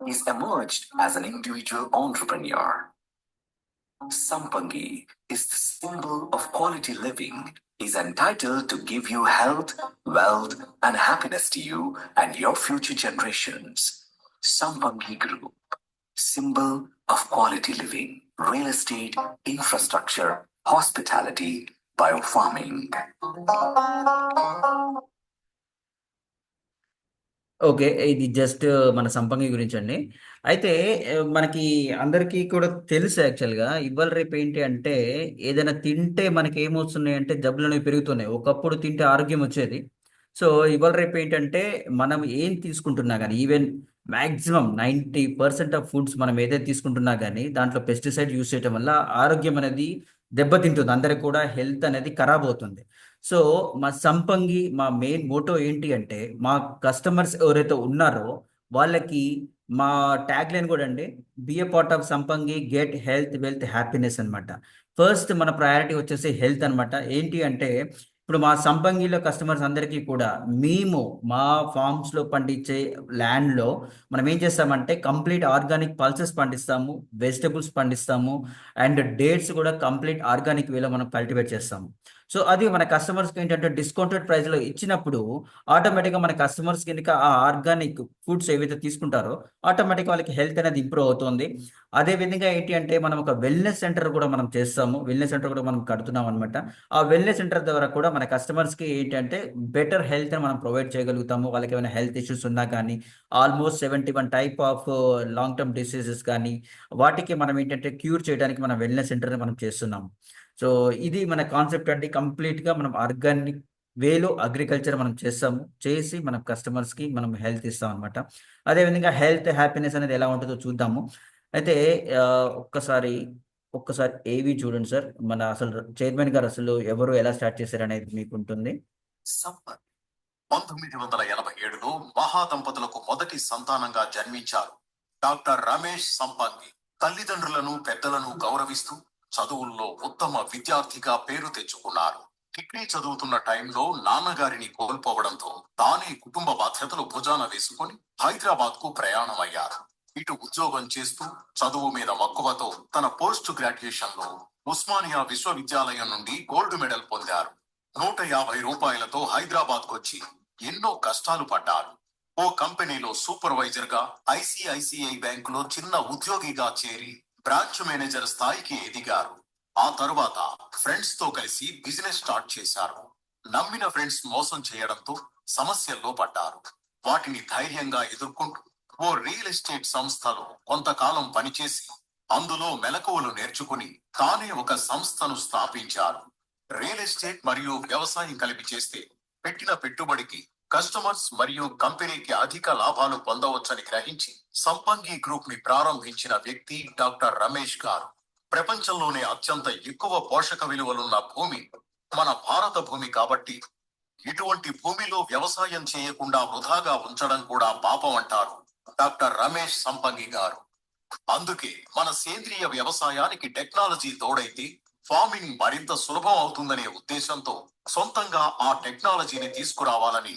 He's emerged as an individual entrepreneur. Sampangi is the symbol of quality living. He's entitled to give you health, wealth, and happiness to you and your future generations. Sampangi Group, symbol of quality living, real estate, infrastructure, hospitality, biofarming. Okay. ఇది just మన సంపంగి గురించండి. అయితే మనకి అందరికీ కూడా తెలుసు యాక్చువల్‌గా. ఇవాళ రేపు ఏంటి అంటే ఏదైనా తింటే మనకేమొస్తున్నాయంటే జబ్బులనేవి పెరుగుతున్నాయి. ఒకప్పుడు తింటే ఆరోగ్యం వచ్చేది. సో, ఇవాళ రేపు ఏంటంటే మనం ఏం తీసుకుంటున్నా గాని ఈవెన్ మాక్సిమం 90% ఆఫ్ ఫుడ్స్ మనం ఏదైతే తీసుకుంటున్నా గాని దాంట్లో పెస్టిసైడ్ యూజ్ చేయటం వల్ల ఆరోగ్యం అనేది దెబ్బతింటుంది. అందరికి కూడా హెల్త్ అనేది ఖరాబవుతుంది. సో, మా సంపంగి మా మెయిన్ మోటో ఏంటి అంటే, మా కస్టమర్స్ ఎవరైతే ఉన్నారో, వాళ్ళకి మా ట్యాగ్‌లైన్ గూడా అండి, బి ఎ పార్ట్ ఆఫ్ సంపంగి, గెట్ హెల్త్, వెల్త్, హ్యాపీనెస్ అనమాట. ఫస్ట్ మన ప్రయారిటీ వచ్చేసి హెల్త్ అనమాట. ఏంటి అంటే, ఇప్పుడు మా సంపంగిలో కస్టమర్స్ అందరికీ కూడా మేము మా ఫార్మ్స్‌లో పండించే ల్యాండ్‌లో మనం ఏం చేస్తామంటే, కంప్లీట్ ఆర్గానిక్ పల్సెస్ పండిస్తాము, వెజిటబుల్స్ పండిస్తాము, అండ్ డేట్స్ కూడా కంప్లీట్ ఆర్గానిక్ వేలో మనం కల్టివేట్ చేస్తాము. సో, అది మన కస్టమర్స్‌కి ఏంటంటే డిస్కౌంటెడ్ ప్రైస్‌లో ఇచ్చినప్పుడు ఆటోమేటిక్‌గా మన కస్టమర్స్ గనుక ఆ ఆర్గానిక్ ఫుడ్స్ ఏవైతే తీసుకుంటారో ఆటోమేటిక్‌గా వాళ్ళకి హెల్త్ అనేది ఇంప్రూవ్ అవుతుంది. అదే విధంగా ఏంటి అంటే మనం ఒక వెల్‌నెస్ సెంటర్ కూడా మనం చేస్తాము. వెల్‌నెస్ సెంటర్ కూడా మనం కడుతున్నాం అనమాట. ఆ వెల్‌నెస్ సెంటర్ ద్వారా కూడా మన కస్టమర్స్‌కి ఏంటంటే బెటర్ హెల్త్‌ని మనం ప్రొవైడ్ చేయగలుగుతాము. వాళ్ళకేమైనా హెల్త్ ఇష్యూస్ ఉన్నా కానీ almost 71 type of long term diseases కానీ వాటికి మనం ఏంటంటే క్యూర్ చేయడానికి మన వెల్‌నెస్ సెంటర్‌ని మనం చేస్తున్నాము. సో, ఇది మన కాన్సెప్ట్ అండి. కంప్లీట్‌గా మనం ఆర్గానిక్ వేలో అగ్రికల్చర్ మనం చేస్తాము. చేసి మన కస్టమర్స్‌కి మనం హెల్త్ ఇస్తామనమాట. అదే విధంగా హెల్త్, హ్యాపీనెస్ అనేది ఎలా ఉంటదో చూద్దాము. అయితే ఒక్కసారి ఏవి చూడండి సార్. మన అసలు చైర్మన్ గారు అసలు ఎవరు, ఎలా స్టార్ట్ చేశారనేది మీకుంటుంది. సంపత్ 1987లో మహాదంపతులకు మొదటి సంతానంగా జన్మించారు డాక్టర్ రమేష్ సంపంగి. తల్లిదండ్రులను పెద్దలను గౌరవిస్తూ చదువుల్లో ఉత్తమ విద్యార్థిగా పేరు తెచ్చుకున్నారు. డిగ్రీ చదువుతున్న టైంలో నాన్నగారిని కోల్పోవడంతో తానే కుటుంబ బాధ్యతలు భుజాన వేసుకుని హైదరాబాద్ కు ప్రయాణమయ్యారు. ఇటు ఉద్యోగం చేస్తూ చదువు మీద మక్కువతో తన పోస్ట్ గ్రాడ్యుయేషన్ లో ఉస్మానియా విశ్వవిద్యాలయం నుండి గోల్డ్ మెడల్ పొందారు. రూ. 150 హైదరాబాద్ వచ్చి ఎన్నో కష్టాలు పడ్డారు. ఓ కంపెనీలో సూపర్వైజర్ గా, ఐసిఐసిఐ బ్యాంకులో చిన్న ఉద్యోగిగా చేరి బ్రాంచ్ మేనేజర్ స్థాయికి ఎదిగారు. ఆ తరువాత ఫ్రెండ్స్ తో కలిసి బిజినెస్ స్టార్ట్ చేశారు. నమ్మిన ఫ్రెండ్స్ మోసం చేయడంతో సమస్యల్లో పడ్డారు. వాటిని ధైర్యంగా ఎదుర్కొంటూ ఓ రియల్ ఎస్టేట్ సంస్థలో కొంతకాలం పనిచేసి అందులో మెలకువలు నేర్చుకుని తానే ఒక సంస్థను స్థాపించారు. రియల్ ఎస్టేట్ మరియు వ్యవసాయం కలిపి చేస్తే పెట్టిన పెట్టుబడికి కస్టమర్స్ మరియు కంపెనీకి అధిక లాభాలు పొందవచ్చని గ్రహించి సంపంగి గ్రూప్ ని ప్రారంభించిన వ్యక్తి డాక్టర్ రమేష్ గారు. ప్రపంచంలోనే అత్యంత ఎక్కువ పోషక విలువలున్న భూమి మన భారత భూమి కాబట్టి ఇటువంటి భూమిలో వ్యవసాయం చేయకుండా వృధాగా ఉంచడం కూడా పాపం అంటారు డాక్టర్ రమేష్ సంపంగి గారు. అందుకే మన సేంద్రియ వ్యవసాయానికి టెక్నాలజీ తోడైతే ఫార్మింగ్ మరింత సులభం అవుతుందనే ఉద్దేశంతో సొంతంగా ఆ టెక్నాలజీని తీసుకురావాలని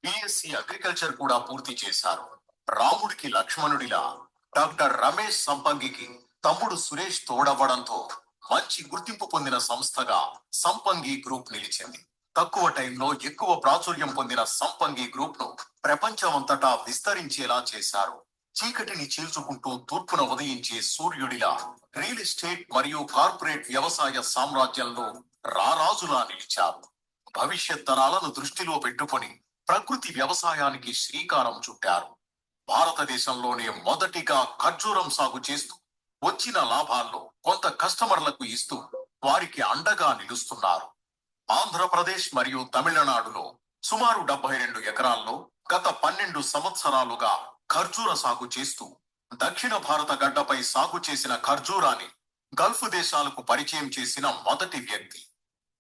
బిఎస్సి అగ్రికల్చర్ కూడా పూర్తి చేశారు. రాముడికి లక్ష్మణుడిలా డాక్టర్ రమేష్ సంపంగికి తమ్ముడు సురేష్ తోడవ్వడంతో మంచి గుర్తింపు పొందిన సంస్థగా సంపంగి గ్రూప్ నిలిచింది. తక్కువ టైంలో ఎక్కువ ప్రాచుర్యం పొందిన సంపంగి గ్రూప్ ను ప్రపంచమంతటా విస్తరించేలా చేశారు. చీకటిని చీల్చుకుంటూ తూర్పున ఉదయించే సూర్యుడిలా రియల్ ఎస్టేట్ మరియు కార్పొరేట్ వ్యవసాయ సామ్రాజ్యంలో రారాజులా నిలిచారు. భవిష్యత్ తరాలను దృష్టిలో పెట్టుకొని ప్రకృతి వ్యవసాయానికి శ్రీకారం చుట్టారు. భారతదేశంలోనే మొదటిగా ఖర్జూరం సాగు చేస్తూ వచ్చిన లాభాల్లో కొంత కస్టమర్లకు ఇస్తూ వారికి అండగా నిలుస్తున్నారు. ఆంధ్రప్రదేశ్ మరియు తమిళనాడులో సుమారు 72 ఎకరాల్లో గత 12 సంవత్సరాలుగా ఖర్జూర సాగు చేస్తూ దక్షిణ భారత గడ్డపై సాగు చేసిన ఖర్జూరాన్ని గల్ఫ్ దేశాలకు పరిచయం చేసిన మొదటి వ్యక్తి.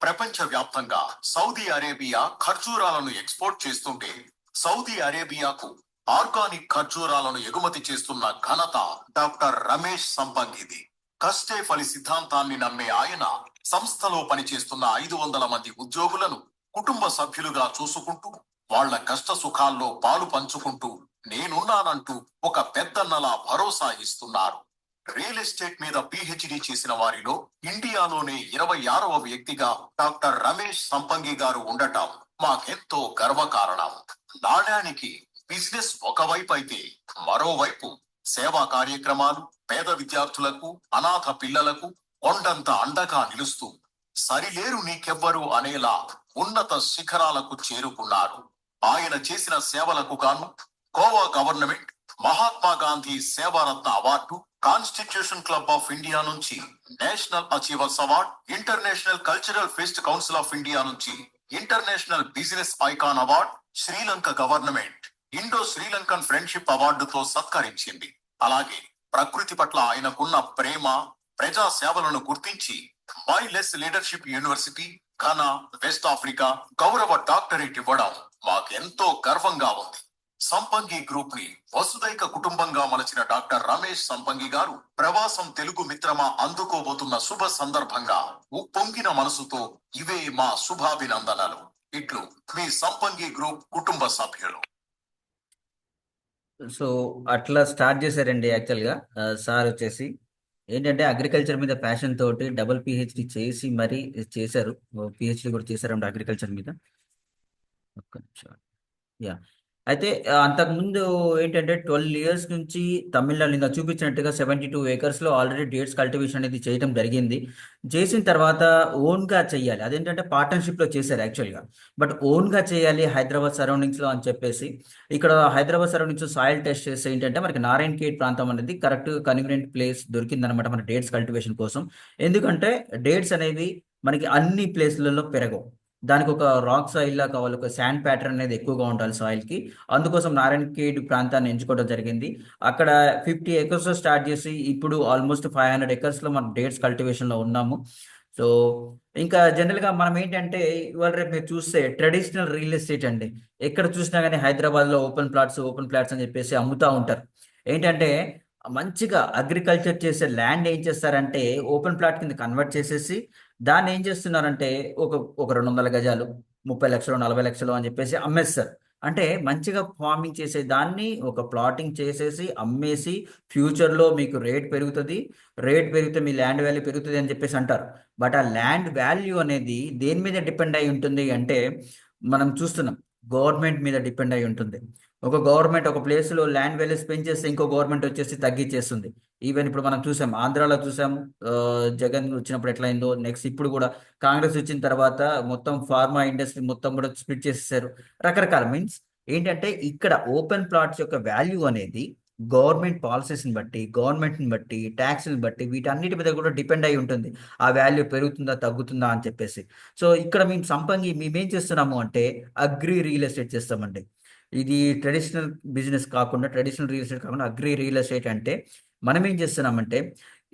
ప్రపంచ వ్యాప్తంగా సౌదీ అరేబియా ఖర్జూరాలను ఎక్స్పోర్ట్ చేస్తుంటే సౌదీ అరేబియాకు ఆర్గానిక్ ఖర్జూరాలను ఎగుమతి చేస్తున్న ఘనత డాక్టర్ రమేష్ సంపంగిది. కష్టే ఫలి సిద్ధాంతాన్ని నమ్మే ఆయన సంస్థలో పనిచేస్తున్న 500 మంది ఉద్యోగులను కుటుంబ సభ్యులుగా చూసుకుంటూ వాళ్ళ కష్ట సుఖాల్లో పాలు పంచుకుంటూ నేనున్నానంటూ ఒక పెద్దన్నలా భరోసా ఇస్తున్నారు. రియల్ ఎస్టేట్ మీద పిహెచ్డి చేసిన వారిలో ఇండియాలోనే 26వ వ్యక్తిగా డాక్టర్ రమేష్ సంపంగి గారు ఉండటం మాకెంతో గర్వకారణం. నాణ్యానికి బిజినెస్ ఒకవైపు అయితే మరోవైపు సేవా కార్యక్రమాలు పేద విద్యార్థులకు అనాథ పిల్లలకు కొండంత అండగా నిలుస్తూ సరిలేరు నీకెవ్వరు అనేలా ఉన్నత శిఖరాలకు చేరుకున్నారు. ఆయన చేసిన సేవలకు గాను Goa government Mahatma Gandhi Sevaratna award, constitution club of India నుంచి national achievers award, international cultural fest council of India నుంచి international business icon award, Sri Lanka government Indo Sri Lankan friendship అవార్డుతో సత్కరించింది. అలాగే ప్రకృతి పట్ల ఆయనకున్న ప్రేమ, ప్రజా సేవలను గుర్తించి Miles leadership university, Ghana, West Africa గౌరవ డాక్టరేట్ ఇవ్వడం మాకెంతో గర్వంగా ఉంది. సంపంగి గ్రూప్ ని వసుదైక కుటుంబంగా మలచిన డాక్టర్ రమేష్ సంపంగి గారు ప్రవాసం తెలుగు మిత్రమా అందుకోబోతున్న శుభ సందర్భంగా ఉప్పొంగిన మనసుతో ఇవే మా శుభాభినందనలు. ఇట్లు మీ సంపంగి గ్రూప్ కుటుంబ సభ్యులు. సో అట్లా స్టార్ట్ చేశారండి యాక్చువల్గా. సార్ వచ్చేసి ఏంటంటే అగ్రికల్చర్ మీద ప్యాషన్ తోటి డబుల్ పిహెచ్డి చేసి మరీ చేశారు. పిహెచ్డి కూడా చేశారండి అగ్రికల్చర్ మీద. ఒక్క నిమిషం. యా అయితే అంతకుముందు ఏంటంటే 12 ఇయర్స్ నుంచి తమిళనాడు ఇంకా చూపించినట్టుగా 72 ఏకర్స్లో ఆల్రెడీ డేట్స్ కల్టివేషన్ అనేది చేయడం జరిగింది. చేసిన తర్వాత ఓన్గా చేయాలి, అదేంటంటే పార్ట్నర్షిప్లో చేశారు యాక్చువల్గా. బట్ ఓన్గా చేయాలి హైదరాబాద్ సరౌండింగ్స్లో అని చెప్పేసి ఇక్కడ హైదరాబాద్ సరౌండింగ్స్ సాయిల్ టెస్ట్ చేస్తే ఏంటంటే మనకి నారాయణ ఖేడ్ ప్రాంతం అనేది కరెక్ట్ కన్వీనియంట్ ప్లేస్ దొరికిందనమాట మన డేట్స్ కల్టివేషన్ కోసం. ఎందుకంటే డేట్స్ అనేవి మనకి అన్ని ప్లేస్లలో పెరగవు. దానికి ఒక రాక్ సాయిల్ లా కావాలి, ఒక శాండ్ ప్యాటర్న్ అనేది ఎక్కువగా ఉండాలి సాయిల్కి. అందుకోసం నారాయణ ఖేడ్ ప్రాంతాన్ని ఎంచుకోవడం జరిగింది. అక్కడ 50 ఏకర్స్ స్టార్ట్ చేసి ఇప్పుడు ఆల్మోస్ట్ 500 ఏకర్స్లో మనం డేట్స్ కల్టివేషన్లో ఉన్నాము. సో ఇంకా జనరల్గా మనం ఏంటంటే ఇవాళ రేపు మీరు చూస్తే ట్రెడిషనల్ రియల్ ఎస్టేట్ అండి, ఎక్కడ చూసినా కానీ హైదరాబాద్లో ఓపెన్ ప్లాట్స్ అని చెప్పేసి అమ్ముతూ ఉంటారు. ఏంటంటే మంచిగా అగ్రికల్చర్ చేసే ల్యాండ్ ఏం చేస్తారంటే ఓపెన్ ప్లాట్ కింద కన్వర్ట్ చేసేసి దాన్ని ఏం చేస్తున్నారంటే ఒక ఒక 200 గజాలు 30 లక్షలు 40 లక్షలు అని చెప్పేసి అమ్మేస్తారు. అంటే మంచిగా ఫార్మింగ్ చేసే దాన్ని ఒక ప్లాటింగ్ చేసేసి అమ్మేసి ఫ్యూచర్లో మీకు రేట్ పెరుగుతుంది, రేట్ పెరిగితే మీ ల్యాండ్ వాల్యూ పెరుగుతుంది అని చెప్పేసి అంటారు. బట్ ఆ ల్యాండ్ వాల్యూ అనేది దేని మీద డిపెండ్ అయి ఉంటుంది అంటే మనం చూస్తున్నాం గవర్నమెంట్ మీద డిపెండ్ అయి ఉంటుంది. ఒక గవర్నమెంట్ ఒక ప్లేస్లో ల్యాండ్ వాల్యూస్ పెంచేస్తే ఇంకో గవర్నమెంట్ వచ్చేసి తగ్గించేస్తుంది. ఈవెన్ ఇప్పుడు మనం చూసాం, ఆంధ్రాలో చూసాం, జగన్ వచ్చినప్పుడు ఎట్లయిందో. నెక్స్ట్ ఇప్పుడు కూడా కాంగ్రెస్ వచ్చిన తర్వాత మొత్తం ఫార్మా ఇండస్ట్రీ మొత్తం కూడా స్ప్లిట్ చేసేసారు. రకరకాల మీన్స్ ఏంటంటే ఇక్కడ ఓపెన్ ప్లాట్స్ యొక్క వాల్యూ అనేది గవర్నమెంట్ పాలసీస్ని బట్టి, గవర్నమెంట్ని బట్టి, ట్యాక్స్ని బట్టి వీటన్నిటి మీద కూడా డిపెండ్ అయి ఉంటుంది. ఆ వాల్యూ పెరుగుతుందా తగ్గుతుందా అని చెప్పేసి. సో ఇక్కడ మేము సంపంగి మేమేం చేస్తున్నాము అంటే అగ్రి రియల్ ఎస్టేట్ చేస్తామండి. ఇది ట్రెడిషనల్ బిజినెస్ కాకుండా, ట్రెడిషనల్ రియల్ ఎస్టేట్ కాకుండా అగ్రి రియల్ ఎస్టేట్ అంటే మనం ఏం చేస్తున్నామంటే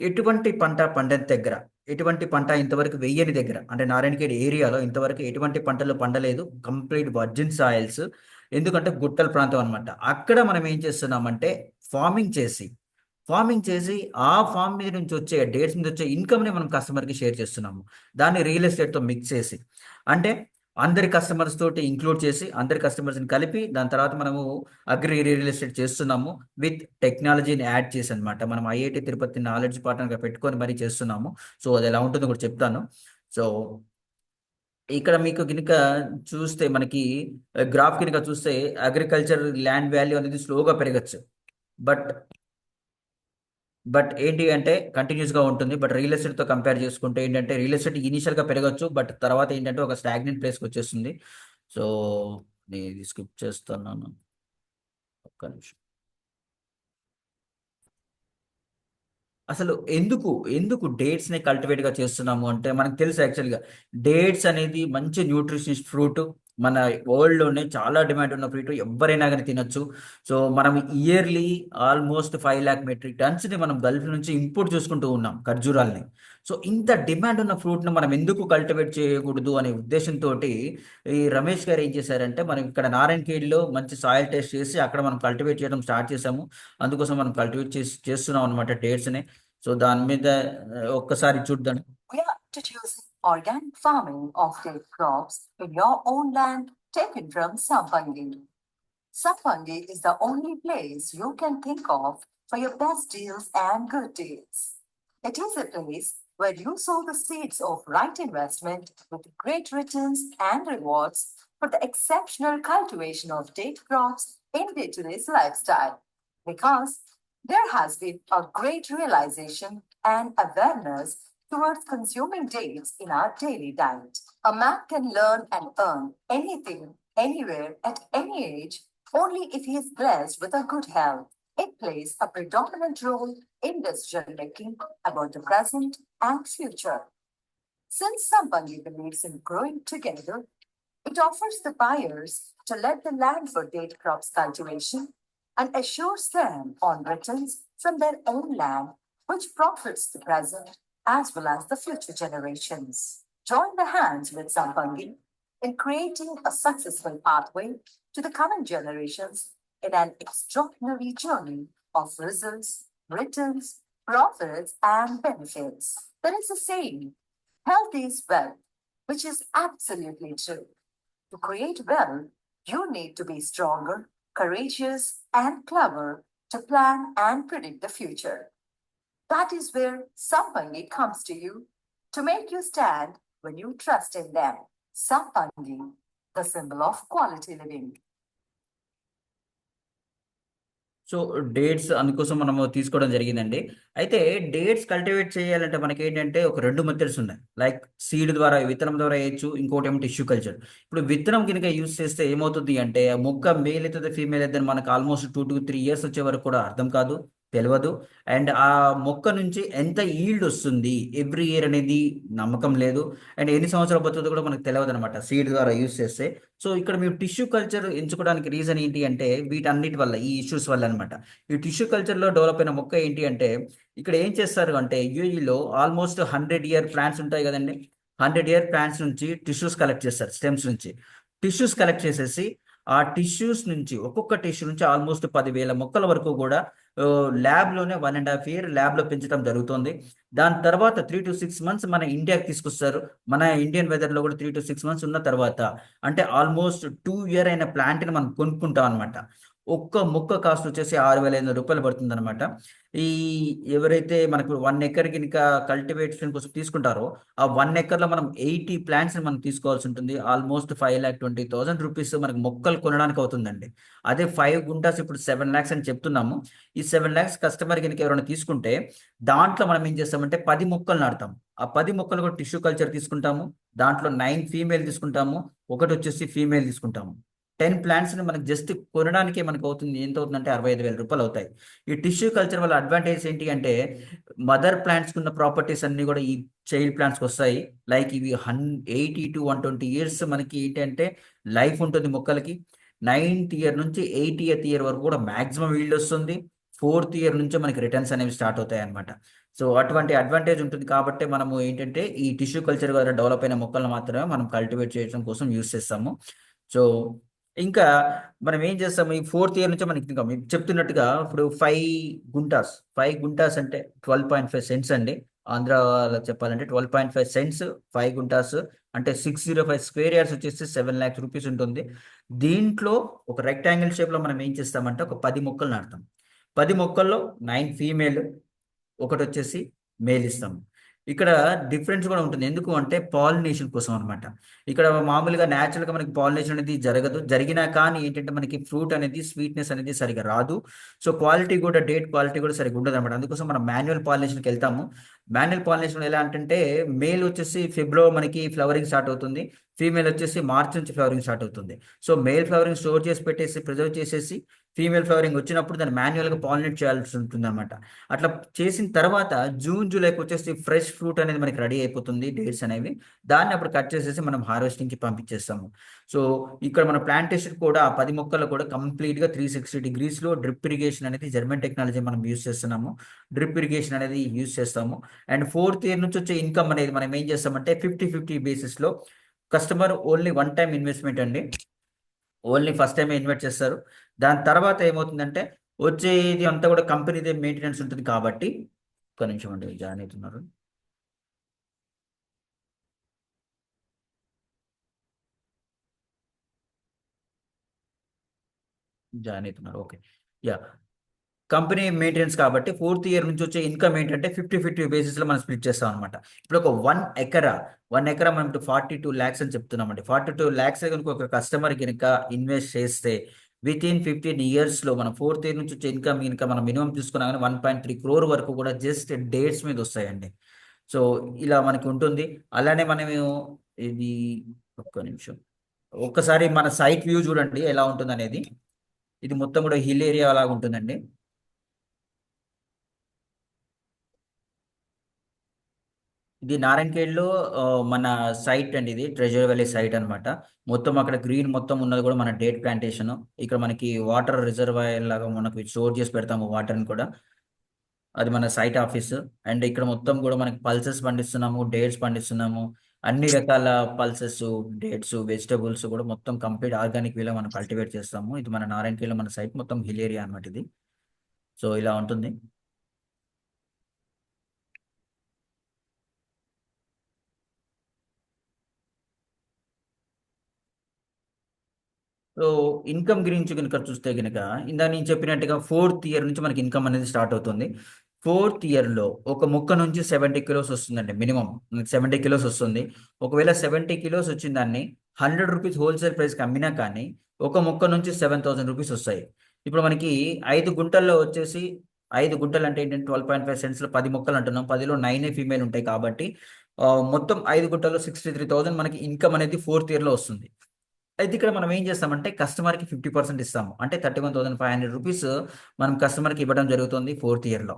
ఎటువంటి పంట పండని దగ్గర, ఎటువంటి పంట ఇంతవరకు వెయ్యని దగ్గర, అంటే నారాయణఖేడ్ ఏరియాలో ఇంతవరకు ఎటువంటి పంటలు పండలేదు, కంప్లీట్ వర్జిన్ సాయిల్స్. ఎందుకంటే గుట్టల ప్రాంతం అనమాట. అక్కడ మనం ఏం చేస్తున్నామంటే ఫార్మింగ్ చేసి ఆ ఫార్మ్ మీద నుంచి వచ్చే డేట్స్ మీద వచ్చే ఇన్కమ్ని మనం కస్టమర్కి షేర్ చేస్తున్నాము. దాన్ని రియల్ ఎస్టేట్తో మిక్స్ చేసి, అంటే అందరి కస్టమర్స్ తోటి ఇంక్లూడ్ చేసి అందరి కస్టమర్స్ని కలిపి దాని తర్వాత మనము అగ్రి రియల్ ఎస్టేట్ చేస్తున్నాము విత్ టెక్నాలజీని యాడ్ చేసి అనమాట. మనం ఐఐటి తిరుపతి నాలెడ్జ్ పార్ట్నర్గా పెట్టుకొని మరీ చేస్తున్నాము. సో అది ఎలా ఉంటుందో కూడా చెప్తాను. సో ఇక్కడ మీకు కనుక చూస్తే మనకి గ్రాఫ్ కనుక చూస్తే అగ్రికల్చర్ ల్యాండ్ వాల్యూ అనేది స్లోగా పెరగచ్చు. బట్ ఏంటి అంటే కంటిన్యూస్గా ఉంటుంది. బట్ రియల్ ఎస్టేట్తో కంపేర్ చేసుకుంటే ఏంటంటే రియల్ ఎస్టేట్ ఇనీషియల్గా పెరగచ్చు, బట్ తర్వాత ఏంటంటే ఒక స్టాగ్నెంట్ ప్లేస్కి వచ్చేస్తుంది. సో నేను ఇది స్కిప్ చేస్తున్నాను, ఒక్క నిమిషం. అసలు ఎందుకు డేట్స్ని కల్టివేట్గా చేస్తున్నాము అంటే మనకు తెలుసు యాక్చువల్గా డేట్స్ అనేది మంచి న్యూట్రిషనిస్ట్ ఫ్రూట్. మన వరల్డ్లోనే చాలా డిమాండ్ ఉన్న ఫ్రూట్, ఎవరైనా కానీ తినొచ్చు. సో మనం ఇయర్లీ ఆల్మోస్ట్ 5 లాక్ మెట్రిక్ టన్స్ని మనం గల్ఫ్ నుంచి ఇంపోర్ట్ చేసుకుంటూ ఉన్నాం ఖర్జూరాల్ని. సో ఇంత డిమాండ్ ఉన్న ఫ్రూట్ని మనం ఎందుకు కల్టివేట్ చేయకూడదు అనే ఉద్దేశంతో ఈ రమేష్ గారు ఏం చేశారంటే మనం ఇక్కడ నారాయణఖేడ్లో మంచి సాయిల్ టెస్ట్ చేసి అక్కడ మనం కల్టివేట్ చేయడం స్టార్ట్ చేసాము. అందుకోసం మనం కల్టివేట్ చేస్తున్నాం అనమాట డేట్స్ని. సో దాని మీద ఒక్కసారి చూద్దాం. We are introducing organic farming of date crops in your own land taken from Sampangi. Sampangi is the only place you can think of for your best deals and good deals. It is a place where you sow the seeds of right investment with great returns and rewards for the exceptional cultivation of date crops in today's lifestyle. Because there has been a great realization and awareness towards consuming dates in our daily diet. A man can learn and earn anything, anywhere, at any age, only if he is blessed with a good health. It plays a predominant role in decision making about the present and future. Since Sampangi believes in growing together, it offers the buyers to let the land for date crops cultivation and assures them on returns from their own land, which profits the present as well as the future generations. Join the hands with Sampangi in creating a successful pathway to the coming generations in an extraordinary journey of results, returns, profits, and benefits. There is a saying, health is wealth, which is absolutely true. To create wealth, you need to be stronger, courageous, and clever to plan and predict the future. That is where Sampangi comes to you to make you stand when you trust in them. Sampangi, the symbol of quality living. So dates అందుకోసం మనము తీసుకోవడం జరిగిందండి. అయితే dates cultivate చేయాలంటే మనకేంటంటే ఒక 2 methods ఉన్నాయి. Like seed ద్వారా, విత్తనం ద్వారా ఏయొచ్చు. ఇంకోటేమో టిష్యూ కల్చర్. ఇప్పుడు విత్తనం గనుక యూజ్ చేస్తే ఏమవుతుంది అంటే ఆ మొక్క మేల్ అయితదా? ఫీమేల్ అయితదని మనకు ఆల్మోస్ట్ 2-3 ఇయర్స్ వచ్చే వరకు కూడా అర్థం కాదు. తెలవదు. అండ్ ఆ మొక్క నుంచి ఎంత ఈల్డ్ వస్తుంది ఎవ్రీ ఇయర్ అనేది నమ్మకం లేదు. అండ్ ఎన్ని సంవత్సరాలు బతుకుతుందో కూడా మనకు తెలవదనమాట సీడ్ ద్వారా యూజ్ చేస్తే. సో ఇక్కడ మేము టిష్యూ కల్చర్ ఎంచుకోవడానికి రీజన్ ఏంటి అంటే వీటన్నిటి వల్ల, ఈ ఇష్యూస్ వల్ల అనమాట. ఈ టిష్యూ కల్చర్లో డెవలప్ అయిన మొక్క ఏంటి అంటే ఇక్కడ ఏం చేస్తారు అంటే యూఏఈలో ఆల్మోస్ట్ 100 ఇయర్ ప్లాంట్స్ ఉంటాయి కదండి. 100 ఇయర్ ప్లాంట్స్ నుంచి టిష్యూస్ కలెక్ట్ చేస్తారు. స్టెమ్స్ నుంచి టిష్యూస్ కలెక్ట్ చేసేసి ఆ టిష్యూస్ నుంచి ఒక్కొక్క టిష్యూ నుంచి ఆల్మోస్ట్ 10,000 మొక్కల వరకు కూడా ల్యాబ్లోనే 1.5 ఇయర్ ల్యాబ్లో పెంచడం జరుగుతుంది. దాని తర్వాత 3-6 మంత్స్ మన ఇండియాకి తీసుకొస్తారు. మన ఇండియన్ వెదర్లో కూడా 3-6 మంత్స్ ఉన్న తర్వాత అంటే ఆల్మోస్ట్ 2 ఇయర్ అయిన ప్లాంట్ని మనం కొనుక్కుంటాం అనమాట. ఒక్క మొక్క కాస్ట్ వచ్చేసి ₹6,500 పడుతుంది అనమాట. ఈ ఎవరైతే మనకు 1 ఎకర్ కనుక కల్టివేషన్ కోసం తీసుకుంటారో ఆ 1 ఎకర్లో మనం 80 ప్లాంట్స్ని మనం తీసుకోవాల్సి ఉంటుంది. ఆల్మోస్ట్ ₹5,20,000 మనకు మొక్కలు కొనడానికి అవుతుందండి. అదే 5 గుంటాస్ ఇప్పుడు 7 lakhs అని చెప్తున్నాము. ఈ 7 lakhs కస్టమర్ కనుక ఎవరైనా తీసుకుంటే దాంట్లో మనం ఏం చేస్తామంటే 10 మొక్కలు నాటుతాం. ఆ 10 మొక్కలు కూడా టిష్యూ కల్చర్ తీసుకుంటాము. దాంట్లో 9 ఫీమేల్ తీసుకుంటాము, ఒకటి వచ్చేసి ఫీమేల్ తీసుకుంటాము. 10 ప్లాంట్స్ని మనకు జస్ట్ కొనడానికి మనకు అవుతుంది ఎంత అవుతుందంటే ₹65,000 అవుతాయి. ఈ టిష్యూ కల్చర్ వల్ల అడ్వాంటేజ్ ఏంటి అంటే మదర్ ప్లాంట్స్కి ఉన్న ప్రాపర్టీస్ అన్ని కూడా ఈ చైల్డ్ ప్లాంట్స్కి వస్తాయి. లైక్ ఇవి 80-120 ఇయర్స్ మనకి ఏంటంటే లైఫ్ ఉంటుంది మొక్కలకి. 9th ఇయర్ నుంచి 80th ఇయర్ వరకు కూడా మాక్సిమం ఈల్డ్ వస్తుంది. 4th ఇయర్ నుంచే మనకి రిటర్న్స్ అనేవి స్టార్ట్ అవుతాయి అనమాట. సో అటువంటి అడ్వాంటేజ్ ఉంటుంది కాబట్టి మనము ఏంటంటే ఈ టిష్యూ కల్చర్ ద్వారా డెవలప్ అయిన మొక్కలను మాత్రమే మనం కల్టివేట్ చేయడం కోసం యూస్ చేస్తాము. సో ఇంకా మనం ఏం చేస్తాము ఈ 4th ఇయర్ నుంచే మనకి ఇంకా మీకు చెప్తున్నట్టుగా ఇప్పుడు 5 గుంటాస్ అంటే 12.5 సెంట్స్ అండి. ఆంధ్రాలో చెప్పాలంటే 12.5 సెంట్స్ 5 గుంటాస్ అంటే 605 స్క్వేర్ యార్డ్స్ వచ్చేసి ₹7,00,000 ఉంటుంది. దీంట్లో ఒక రెక్టాంగిల్ షేప్లో మనం ఏం చేస్తామంటే ఒక 10 మొక్కలు నాటుతాం. 10 మొక్కల్లో 9 ఫీమేల్, ఒకటి వచ్చేసి మేల్ ఇస్తాం. ఇక్కడ డిఫరెన్స్ కూడా ఉంటుంది. ఎందుకు అంటే పాలినేషన్ కోసం అనమాట. ఇక్కడ మామూలుగా న్యాచురల్గా మనకి పాలినేషన్ అనేది జరగదు. జరిగినా కానీ ఏంటంటే మనకి ఫ్రూట్ అనేది స్వీట్నెస్ అనేది సరిగా రాదు. సో క్వాలిటీ కూడా డేట్ క్వాలిటీ కూడా సరిగా ఉండదు అనమాట. అందుకోసం మనం మాన్యువల్ పాలినేషన్కి వెళ్తాము. మాన్యువల్ పాలినేషన్ ఎలా అంటే మేల్ వచ్చేసి ఫిబ్రవరి మనకి ఫ్లవరింగ్ స్టార్ట్ అవుతుంది. ఫీమేల్ వచ్చేసి మార్చ్ నుంచి ఫ్లవరింగ్ స్టార్ట్ అవుతుంది. సో మేల్ ఫ్లవరింగ్ స్టోర్ చేసి పెట్టేసి ప్రిజర్వ్ చేసేసి ఫీమేల్ ఫ్లవరింగ్ వచ్చినప్పుడు దాన్ని మాన్యువల్గా పాలినేట్ చేయాల్సి ఉంటుంది అనమాట. అట్లా చేసిన తర్వాత జూన్ జూలైకి వచ్చేసి ఫ్రెష్ ఫ్రూట్ అనేది మనకి రెడీ అయిపోతుంది డేట్స్ అనేవి. దాన్ని అప్పుడు కట్ చేసేసి మనం హార్వెస్టింగ్కి పంపించేస్తాము. సో ఇక్కడ మన ప్లాంటేషన్ కూడా ఆ 10 మొక్కలు కూడా కంప్లీట్గా 360 degreesలో డ్రిప్ ఇరిగేషన్ అనేది జర్మన్ టెక్నాలజీ మనం యూస్ చేస్తున్నాము. డ్రిప్ ఇరిగేషన్ అనేది యూస్ చేస్తాము. అండ్ 4th ఇయర్ నుంచి వచ్చే ఇన్కమ్ అనేది మనం ఏం చేస్తామంటే 50-50 బేసిస్లో కస్టమర్ ఓన్లీ 1 టైం ఇన్వెస్ట్మెంట్ అండి. ఓన్లీ ఫస్ట్ టైమే ఇన్వెస్ట్ చేస్తారు. దాని తర్వాత ఏమవుతుందంటే వచ్చేది అంతా కూడా కంపెనీదే మెయింటెనెన్స్ ఉంటుంది కాబట్టి ఒక్క నిమిషం అండి జాయిన్ అవుతున్నారు. జాయిన్ అవుతున్నారు. ఓకే. యా. కంపెనీ మెయింటెనెన్స్ కాబట్టి ఫోర్త్ ఇయర్ నుంచి వచ్చే ఇన్కమ్ ఏంటంటే 50-50 బేసిస్లో మనం స్ప్లిట్ చేస్తాం అనమాట. ఇప్పుడు ఒక 1 ఎకరా మనం 42 lakhs అని చెప్తున్నామండి. 42 lakhs కనుక ఒక కస్టమర్ కనుక ఇన్వెస్ట్ చేస్తే వితిన్ 15 ఇయర్స్లో మనం ఫోర్త్ ఇయర్ నుంచి వచ్చే ఇన్కమ్ కనుక మనం మినిమం తీసుకున్నా కానీ 1.3 crore వరకు కూడా జస్ట్ డేట్స్ మీద వస్తాయండి. సో ఇలా మనకి ఉంటుంది. అలానే మనం ఇది ఒక్క నిమిషం ఒక్కసారి మన సైట్ వ్యూ చూడండి ఎలా ఉంటుంది అనేది. ఇది మొత్తం కూడా హిల్ ఏరియా లాగా ఉంటుందండి. ఇది నారాయణఖేడ్లో మన సైట్ అండి, ఇది ట్రెజర్ వ్యాలీ సైట్ అన్నమాట. మొత్తం అక్కడ గ్రీన్ మొత్తం ఉన్నది కూడా మన డేట్ ప్లాంటేషన్. ఇక్కడ మనకి వాటర్ రిజర్వాయర్ లాగా మనకి స్టోర్ చేసి పెడతాము వాటర్ని కూడా. అది మన సైట్ ఆఫీస్. అండ్ ఇక్కడ మొత్తం కూడా మనకి పల్సెస్ పండిస్తున్నాము, డేట్స్ పండిస్తున్నాము. అన్ని రకాల పల్సెస్, డేట్స్, వెజిటబుల్స్ కూడా మొత్తం కంప్లీట్ ఆర్గానిక్ వేలో మనం కల్టివేట్ చేస్తాము. ఇది మన నారాయణఖేడ్లో మన సైట్ మొత్తం హిల్ ఏరియా అనమాట ఇది. సో ఇలా ఉంటుంది. సో ఇన్కమ్ గురించి కనుక చూస్తే కనుక ఇందా నేను చెప్పినట్టుగా ఫోర్త్ ఇయర్ నుంచి మనకి ఇన్కమ్ అనేది స్టార్ట్ అవుతుంది. ఫోర్త్ ఇయర్లో ఒక మొక్క నుంచి 70 కిలోస్ వస్తుందండి మినిమం. 70 కిలోస్ వస్తుంది. ఒకవేళ 70 కిలోస్ వచ్చిన దాన్ని 100 రూపీస్ హోల్సేల్ ప్రైస్కి అమ్మినా కానీ ఒక మొక్క నుంచి 7,000 రూపీస్ వస్తాయి. ఇప్పుడు మనకి 5 గుంటల్లో వచ్చేసి 5 గుంటలు అంటే ఏంటంటే 12.5 సెంట్స్లో 10 మొక్కలు అంటున్నాం. 10లో 9 ఫీమేల్ ఉంటాయి కాబట్టి మొత్తం 5 గుంటల్లో 63,000 మనకి ఇన్కమ్ అనేది ఫోర్త్ ఇయర్లో వస్తుంది. అయితే ఇక్కడ మనం ఏం చేస్తామంటే కస్టమర్కి 50% ఇస్తాము. అంటే 31,500 రూపీస్ మనం కస్టమర్కి ఇవ్వడం జరుగుతుంది ఫోర్త్ ఇయర్లో.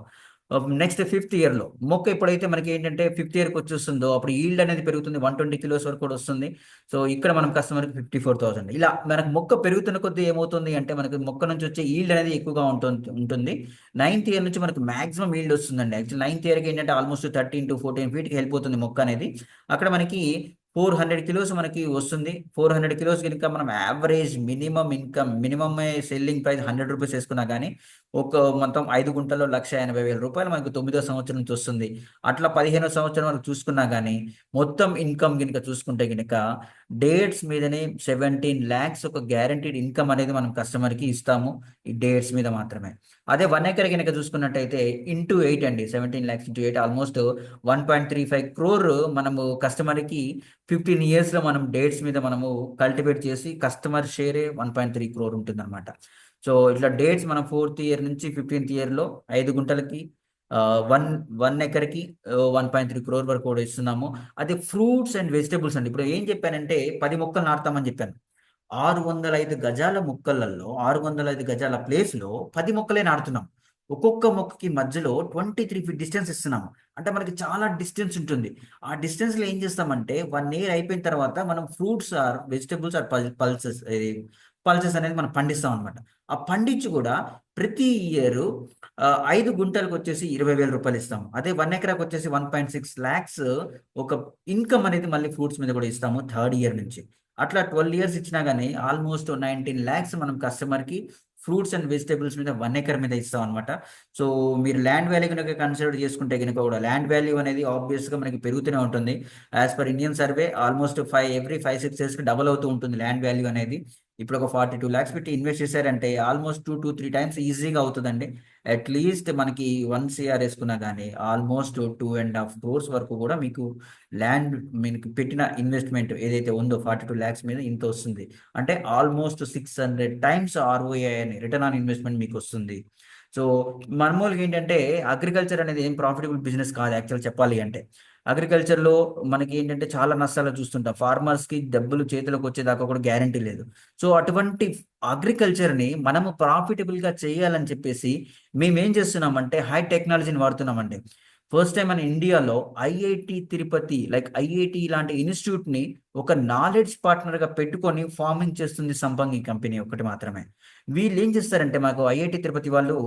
నెక్స్ట్ ఫిఫ్త్ ఇయర్లో మొక్క ఎప్పుడైతే మనకి ఏంటంటే ఫిఫ్త్ ఇయర్కి వచ్చేస్తుందో అప్పుడు ఈల్డ్ అనేది పెరుగుతుంది. 120 కిలోస్ వరకు కూడా వస్తుంది. సో ఇక్కడ మనం కస్టమర్కి 54,000. ఇలా మనకు మొక్క పెరుగుతున్న కొద్దీ ఏమవుతుంది అంటే మనకి మొక్క నుంచి వచ్చే ఈల్డ్ అనేది ఎక్కువగా ఉంటుంది. 9th ఇయర్ నుంచి మనకు మాక్సిమం ఈల్డ్ వస్తుందండి. యాక్చువల్ 9th ఇయర్కి ఏంటంటే ఆల్మోస్ట్ 13 to 14 ఫీట్కి వెళ్ళిపోతుంది మొక్క అనేది. అక్కడ మనకి 400 కిలోస్ మనకి వస్తుంది. 400 కిలోస్ కనుక మనం average minimum income, minimum selling price 100 rupees వేసుకున్నా కానీ ఒక మొత్తం 5 గుంటల్లో 1,80,000 రూపాయలు మనకు 9వ సంవత్సరం నుంచి వస్తుంది. అట్లా 15వ సంవత్సరం వరకు చూసుకున్నా కానీ మొత్తం ఇన్కమ్ కనుక చూసుకుంటే కనుక డేట్స్ మీదనే 17 lakhs ఒక గ్యారంటీడ్ ఇన్కమ్ అనేది మనం కస్టమర్కి ఇస్తాము ఈ డేట్స్ మీద మాత్రమే. అదే 1 ఎకర్ కనుక చూసుకున్నట్టయితే ఇంటూ 8 అండి, 17 lakhs ఇంటూ 8 ఆల్మోస్ట్ 1.35 crore మనము కస్టమర్కి 15 ఇయర్స్లో మనం డేట్స్ మీద మనము కల్టివేట్ చేసి కస్టమర్ షేరే 1.3 crore ఉంటుందన్నమాట. సో ఇట్లా డేట్స్ మనం ఫోర్త్ ఇయర్ నుంచి 15th ఇయర్లో 5 గుంటలకి వన్ ఎకర్కి 1.3 crore వరకు కూడా ఇస్తున్నాము. అదే ఫ్రూట్స్ అండ్ వెజిటబుల్స్ అండి. ఇప్పుడు ఏం చెప్పానంటే 10 మొక్కలు నాటుతామని చెప్పాను. 605 గజాల మొక్కలలో 605 గజాల ప్లేస్లో 10 మొక్కలే నాటుతున్నాం. ఒక్కొక్క మొక్కకి మధ్యలో 23 ఫీట్ డిస్టెన్స్ ఇస్తున్నాము. అంటే మనకి చాలా డిస్టెన్స్ ఉంటుంది. ఆ డిస్టెన్స్లో ఏం చేస్తామంటే 1 year అయిపోయిన తర్వాత మనం fruits or vegetables or pulses అనేది మనం పండిస్తాం అనమాట. ఆ పండించి కూడా ప్రతి ఇయర్ 5 గుంటలకు వచ్చేసి 20,000 రూపాయలు ఇస్తాము. అదే 1 ఎకరాకి వచ్చేసి 1.6 lakhs ఒక ఇన్కమ్ అనేది మళ్ళీ ఫ్రూట్స్ మీద కూడా ఇస్తాము థర్డ్ ఇయర్ నుంచి. అట్లా 12 years ఇచ్చినా కానీ ఆల్మోస్ట్ 19 lakhs మనం కస్టమర్కి ఫ్రూట్స్ అండ్ వెజిటేబుల్స్ మీద 1 ఎకర్ మీద ఇస్తాం అనమాట. సో మీరు ల్యాండ్ వాల్యూ కనుక కన్సిడర్ చేసుకుంటే కనుక కూడా ల్యాండ్ వాల్యూ అనేది ఆబ్వియస్గా మనకి పెరుగుతూనే ఉంటుంది. As per Indian survey almost every 5-6 yearsకి డబల్ అవుతూ ఉంటుంది ల్యాండ్ వాల్యూ అనేది. ఇప్పుడు ఒక 42 lakhs పెట్టి ఇన్వెస్ట్ చేశారంటే ఆల్మోస్ట్ 2 to 3 times ఈజీగా అవుతుందండి. అట్లీస్ట్ మనకి 1 crore వేసుకున్నా కానీ ఆల్మోస్ట్ 2.5 crores వరకు కూడా మీకు ల్యాండ్ మీకు పెట్టిన ఇన్వెస్ట్మెంట్ ఏదైతే ఉందో 42 lakhs మీద ఇంత వస్తుంది. అంటే ఆల్మోస్ట్ 600 times ROI అని రిటర్న్ ఆన్ ఇన్వెస్ట్మెంట్ మీకు వస్తుంది. సో మామూలుగా ఏంటంటే అగ్రికల్చర్ అనేది ఏం ప్రాఫిటబుల్ బిజినెస్ కాదు యాక్చువల్ చెప్పాలి అంటే. అగ్రికల్చర్లో మనకి ఏంటంటే చాలా నష్టాలు చూస్తుంటాం. ఫార్మర్స్కి డబ్బులు చేతిలోకి వచ్చేదాకా కూడా గ్యారంటీ లేదు. సో అటువంటి అగ్రికల్చర్ని మనము ప్రాఫిటబుల్గా చేయాలని చెప్పేసి మేమేం చేస్తున్నామంటే హై టెక్నాలజీని వాడుతున్నామండి. ఫస్ట్ టైం మన ఇండియాలో ఐఐటి తిరుపతి లైక్ ఐఐటి లాంటి ఇన్స్టిట్యూట్ని ఒక నాలెడ్జ్ పార్ట్నర్గా పెట్టుకొని ఫార్మింగ్ చేస్తుంది సంపంగి కంపెనీ ఒకటి మాత్రమే. వీళ్ళు ఏం చేస్తారంటే మాకు ఐఐటి తిరుపతి వాళ్ళు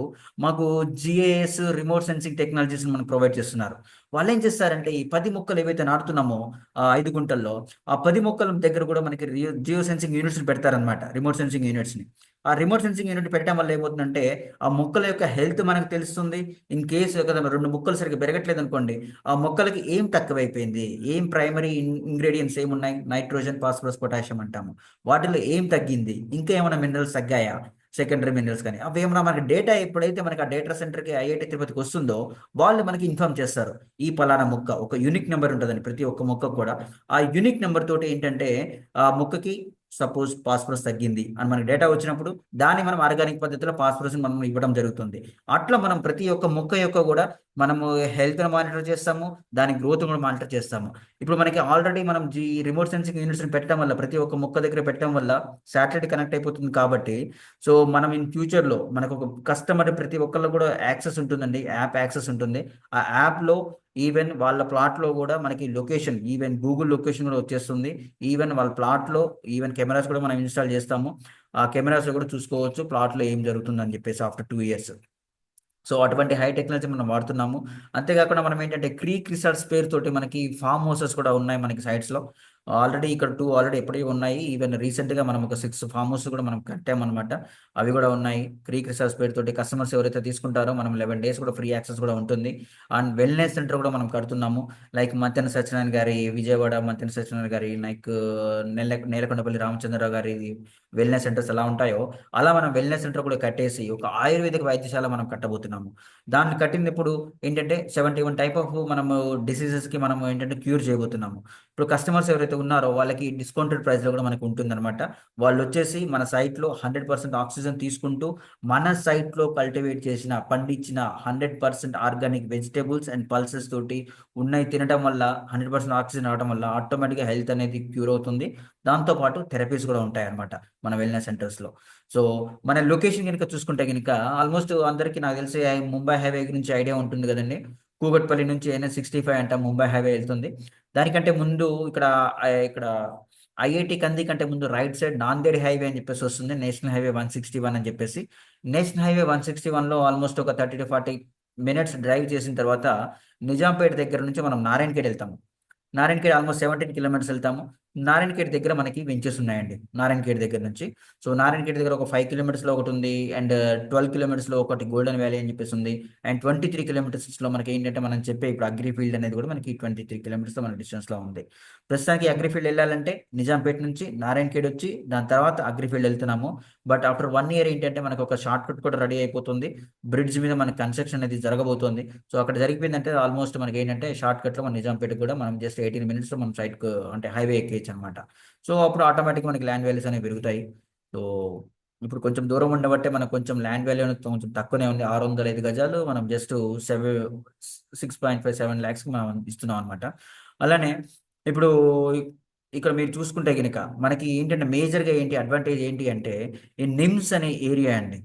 మాకు జిఐఎస్ రిమోట్ సెన్సింగ్ టెక్నాలజీస్ మనకు ప్రొవైడ్ చేస్తున్నారు. వాళ్ళు ఏం చేస్తారంటే ఈ 10 మొక్కలు ఏవైతే నాటుతున్నామో 5 గుంటల్లో ఆ 10 మొక్కల దగ్గర కూడా మనకి జియో సెన్సింగ్ యూనిట్స్ని పెడతారనమాట. రిమోట్ సెన్సింగ్ యూనిట్స్ని. ఆ రిమోట్ సెన్సింగ్ యూనిట్ పెట్టడం వల్ల ఏమవుతుందంటే ఆ మొక్కల యొక్క హెల్త్ మనకు తెలుస్తుంది. ఇన్ కేసు కదా 2 మొక్కలు సరిగ్గా పెరగట్లేదు అనుకోండి, ఆ మొక్కలకి ఏం తక్కువైపోయింది, ఏం ప్రైమరీ ఇంగ్రీడియంట్స్ ఏమున్నాయి, నైట్రోజన్, ఫాస్ఫరస్, పొటాషియం అంటాము, వాటిలో ఏం తగ్గింది, ఇంకా ఏమైనా మినరల్స్ తగ్గాయా. సెకండరీ మినరల్స్ కానీ అవి ఏమన్నా మనకి డేటా ఎప్పుడైతే మనకి ఆ డేటా సెంటర్కి ఐఐటి తిరుపతికి వస్తుందో వాళ్ళు మనకి ఇన్ఫార్మ్ చేస్తారు. ఈ పలానా మొక్క ఒక యూనిక్ నెంబర్ ఉంటుందని ప్రతి ఒక్క మొక్కకు కూడా ఆ యూనిక్ నెంబర్ తోటి ఏంటంటే ఆ మొక్కకి సపోజ్ ఫాస్ఫరస్ తగ్గింది అని మనకి డేటా వచ్చినప్పుడు దాన్ని మనం ఆర్గానిక్ పద్ధతిలో ఫాస్ఫరస్ మనం ఇవ్వడం జరుగుతుంది. అట్లా మనం ప్రతి ఒక్క మొక్క యొక్క కూడా మనము హెల్త్ మానిటర్ చేస్తాము, దాని గ్రోత్ కూడా మానిటర్ చేస్తాము. ఇప్పుడు మనకి ఆల్రెడీ మనం రిమోట్ సెన్సింగ్ యూనిట్స్ పెట్టడం వల్ల ప్రతి ఒక్క మొక్క దగ్గర పెట్టడం వల్ల శాటిలైట్ కనెక్ట్ అయిపోతుంది కాబట్టి సో మనం ఇన్ ఫ్యూచర్లో మనకు ఒక కస్టమర్ ప్రతి ఒక్కళ్ళు కూడా యాక్సెస్ ఉంటుందండి, యాప్ యాక్సెస్ ఉంటుంది. ఆ యాప్లో ఈవెన్ వాళ్ళ ప్లాట్లో కూడా మనకి లొకేషన్ ఈవెన్ గూగుల్ లొకేషన్ కూడా వచ్చేస్తుంది. ఈవెన్ వాళ్ళ ప్లాట్లో ఈవెన్ కెమెరాస్ కూడా మనం ఇన్స్టాల్ చేస్తాము. ఆ కెమెరాస్లో కూడా చూసుకోవచ్చు ప్లాట్లో ఏం జరుగుతుందని చెప్పేసి ఆఫ్టర్ 2 years. సో అటువంటి హై టెక్నాలజీ మనం వాడుతున్నాము. అంతేకాకుండా మనం ఏంటంటే క్రీక్ రిసార్ట్స్ పేరుతోటి మనకి ఫామ్ హౌసెస్ కూడా ఉన్నాయి మనకి సైట్స్లో. ఆల్రెడీ ఇక్కడ 2 ఆల్రెడీ ఎప్పుడూ ఉన్నాయి. ఈవెన్ రీసెంట్గా మనం ఒక 6 ఫామ్ హౌస్ కూడా మనం కట్టామన్నమాట. అవి కూడా ఉన్నాయి క్రీక్ రిసార్ట్స్ పేరుతోటి. కస్టమర్స్ ఎవరైతే తీసుకుంటారో మనం 11 days కూడా ఫ్రీ యాక్సెస్ కూడా ఉంటుంది. అండ్ వెల్నెస్ సెంటర్ కూడా మనం కడుతున్నాము. లైక్ మంతెన సత్యనారాయణ గారి విజయవాడ మంతెన సత్యనారాయణ గారి లైక్ నేలకొండపల్లి రామచంద్రరావు గారి వెల్నెస్ సెంటర్స్ ఎలా ఉంటాయో అలా మనం వెల్నెస్ సెంటర్ కూడా కట్టేసి ఒక ఆయుర్వేదిక వైద్యశాల మనం కట్టబోతున్నాము. దాన్ని కట్టినప్పుడు ఏంటంటే 71 టైప్ ఆఫ్ మనము డిసీజెస్కి మనము ఏంటంటే క్యూర్ చేయబోతున్నాము. ఇప్పుడు కస్టమర్స్ ఎవరైతే ఉన్నారో వాళ్ళకి డిస్కౌంటెడ్ ప్రైస్లో కూడా మనకు ఉంటుందన్నమాట. వాళ్ళు వచ్చేసి మన సైట్లో 100% ఆక్సిజన్ తీసుకుంటూ మన సైట్లో కల్టివేట్ చేసిన పండించిన 100% ఆర్గానిక్ వెజిటేబుల్స్ అండ్ పల్సెస్ తోటి ఉన్నాయి తినడం వల్ల 100% ఆక్సిజన్ రావడం వల్ల ఆటోమేటిక్గా హెల్త్ అనేది క్యూర్ అవుతుంది. దాంతోపాటు థెరపీస్ కూడా ఉంటాయి అన్నమాట మన వెల్నెస్ సెంటర్స్లో. సో మన లొకేషన్ కనుక చూసుకుంటే కనుక ఆల్మోస్ట్ అందరికీ నాకు తెలిసి ముంబై హైవే గురించి ఐడియా ఉంటుంది కదండి. కూకట్పల్లి నుంచి NH65 అంట ముంబై హైవే వెళ్తుంది. దానికంటే ముందు ఇక్కడ ఐఐటి కంది కంటే ముందు రైట్ సైడ్ నాందేడ్ హైవే అని చెప్పేసి వస్తుంది. నేషనల్ హైవే 161 అని చెప్పేసి. నేషనల్ హైవే 161లో ఆల్మోస్ట్ ఒక 30 to 40 minutes డ్రైవ్ చేసిన తర్వాత నిజాంపేట దగ్గర నుంచి మనం నారాయణఖేడ్ వెళ్తాము. నారాయణఖేడ్ ఆల్మోస్ట్ 17 kilometers వెళ్తాము. నారాయణఖేడ్ దగ్గర మనకి వెంచెస్ ఉన్నాయండి నారాయణఖేడ్ దగ్గర నుంచి. సో నారాయణఖేడ్ దగ్గర ఒక 5 kilometers ఒకటి ఉంది. అండ్ 12 kilometers ఒకటి గోల్డెన్ వ్యాలీ అని చెప్పేసి ఉంది. అండ్ 23 kilometers మనకి ఏంటంటే మనం చెప్పే ఇప్పుడు అగ్రి ఫీల్డ్ అనేది కూడా మనకి 23 kilometers మన డిస్టెన్స్లో ఉంది. ప్రస్తుతానికి అగ్రి ఫీల్డ్ వెళ్ళాలంటే నిజాంపేట నుంచి నారాయణఖేడ్ వచ్చి దాని తర్వాత అగ్రి ఫీల్డ్ వెళ్తున్నాము. బట్ ఆఫ్టర్ 1 year ఏంటంటే మనకు ఒక షార్ట్ కట్ కూడా రెడీ అయిపోతుంది. బ్రిడ్జ్ మీద మనకి కన్స్ట్రక్షన్ అనేది జరగబోతోంది. సో అక్కడ జరిగిపోయిందంటే ఆల్మోస్ట్ మనకి ఏంటంటే షార్ట్ కట్లో మన నిజాంపేట కూడా మనం జస్ట్ 18 minutes మనం సైట్కు అంటే హైవే ఎక్కేయచ్చు అనమాట. సో అప్పుడు ఆటోమేటిక్గా మనకి ల్యాండ్ వాల్యూస్ అనేవి పెరుగుతాయి. సో ఇప్పుడు కొంచెం దూరం ఉండబట్టే మనకు కొంచెం ల్యాండ్ వాల్యూ అనేది కొంచెం తక్కువనే ఉంది. 605 గజాలు మనం జస్ట్ 6.57 lakhs మనం ఇస్తున్నాం అనమాట. అలానే ఇప్పుడు ఇక్కడ మీరు చూసుకుంటే కనుక మనకి ఏంటంటే మేజర్గా ఏంటి అడ్వాంటేజ్ ఏంటి అంటే ఈ నిమ్స్ అనే ఏరియా అండి.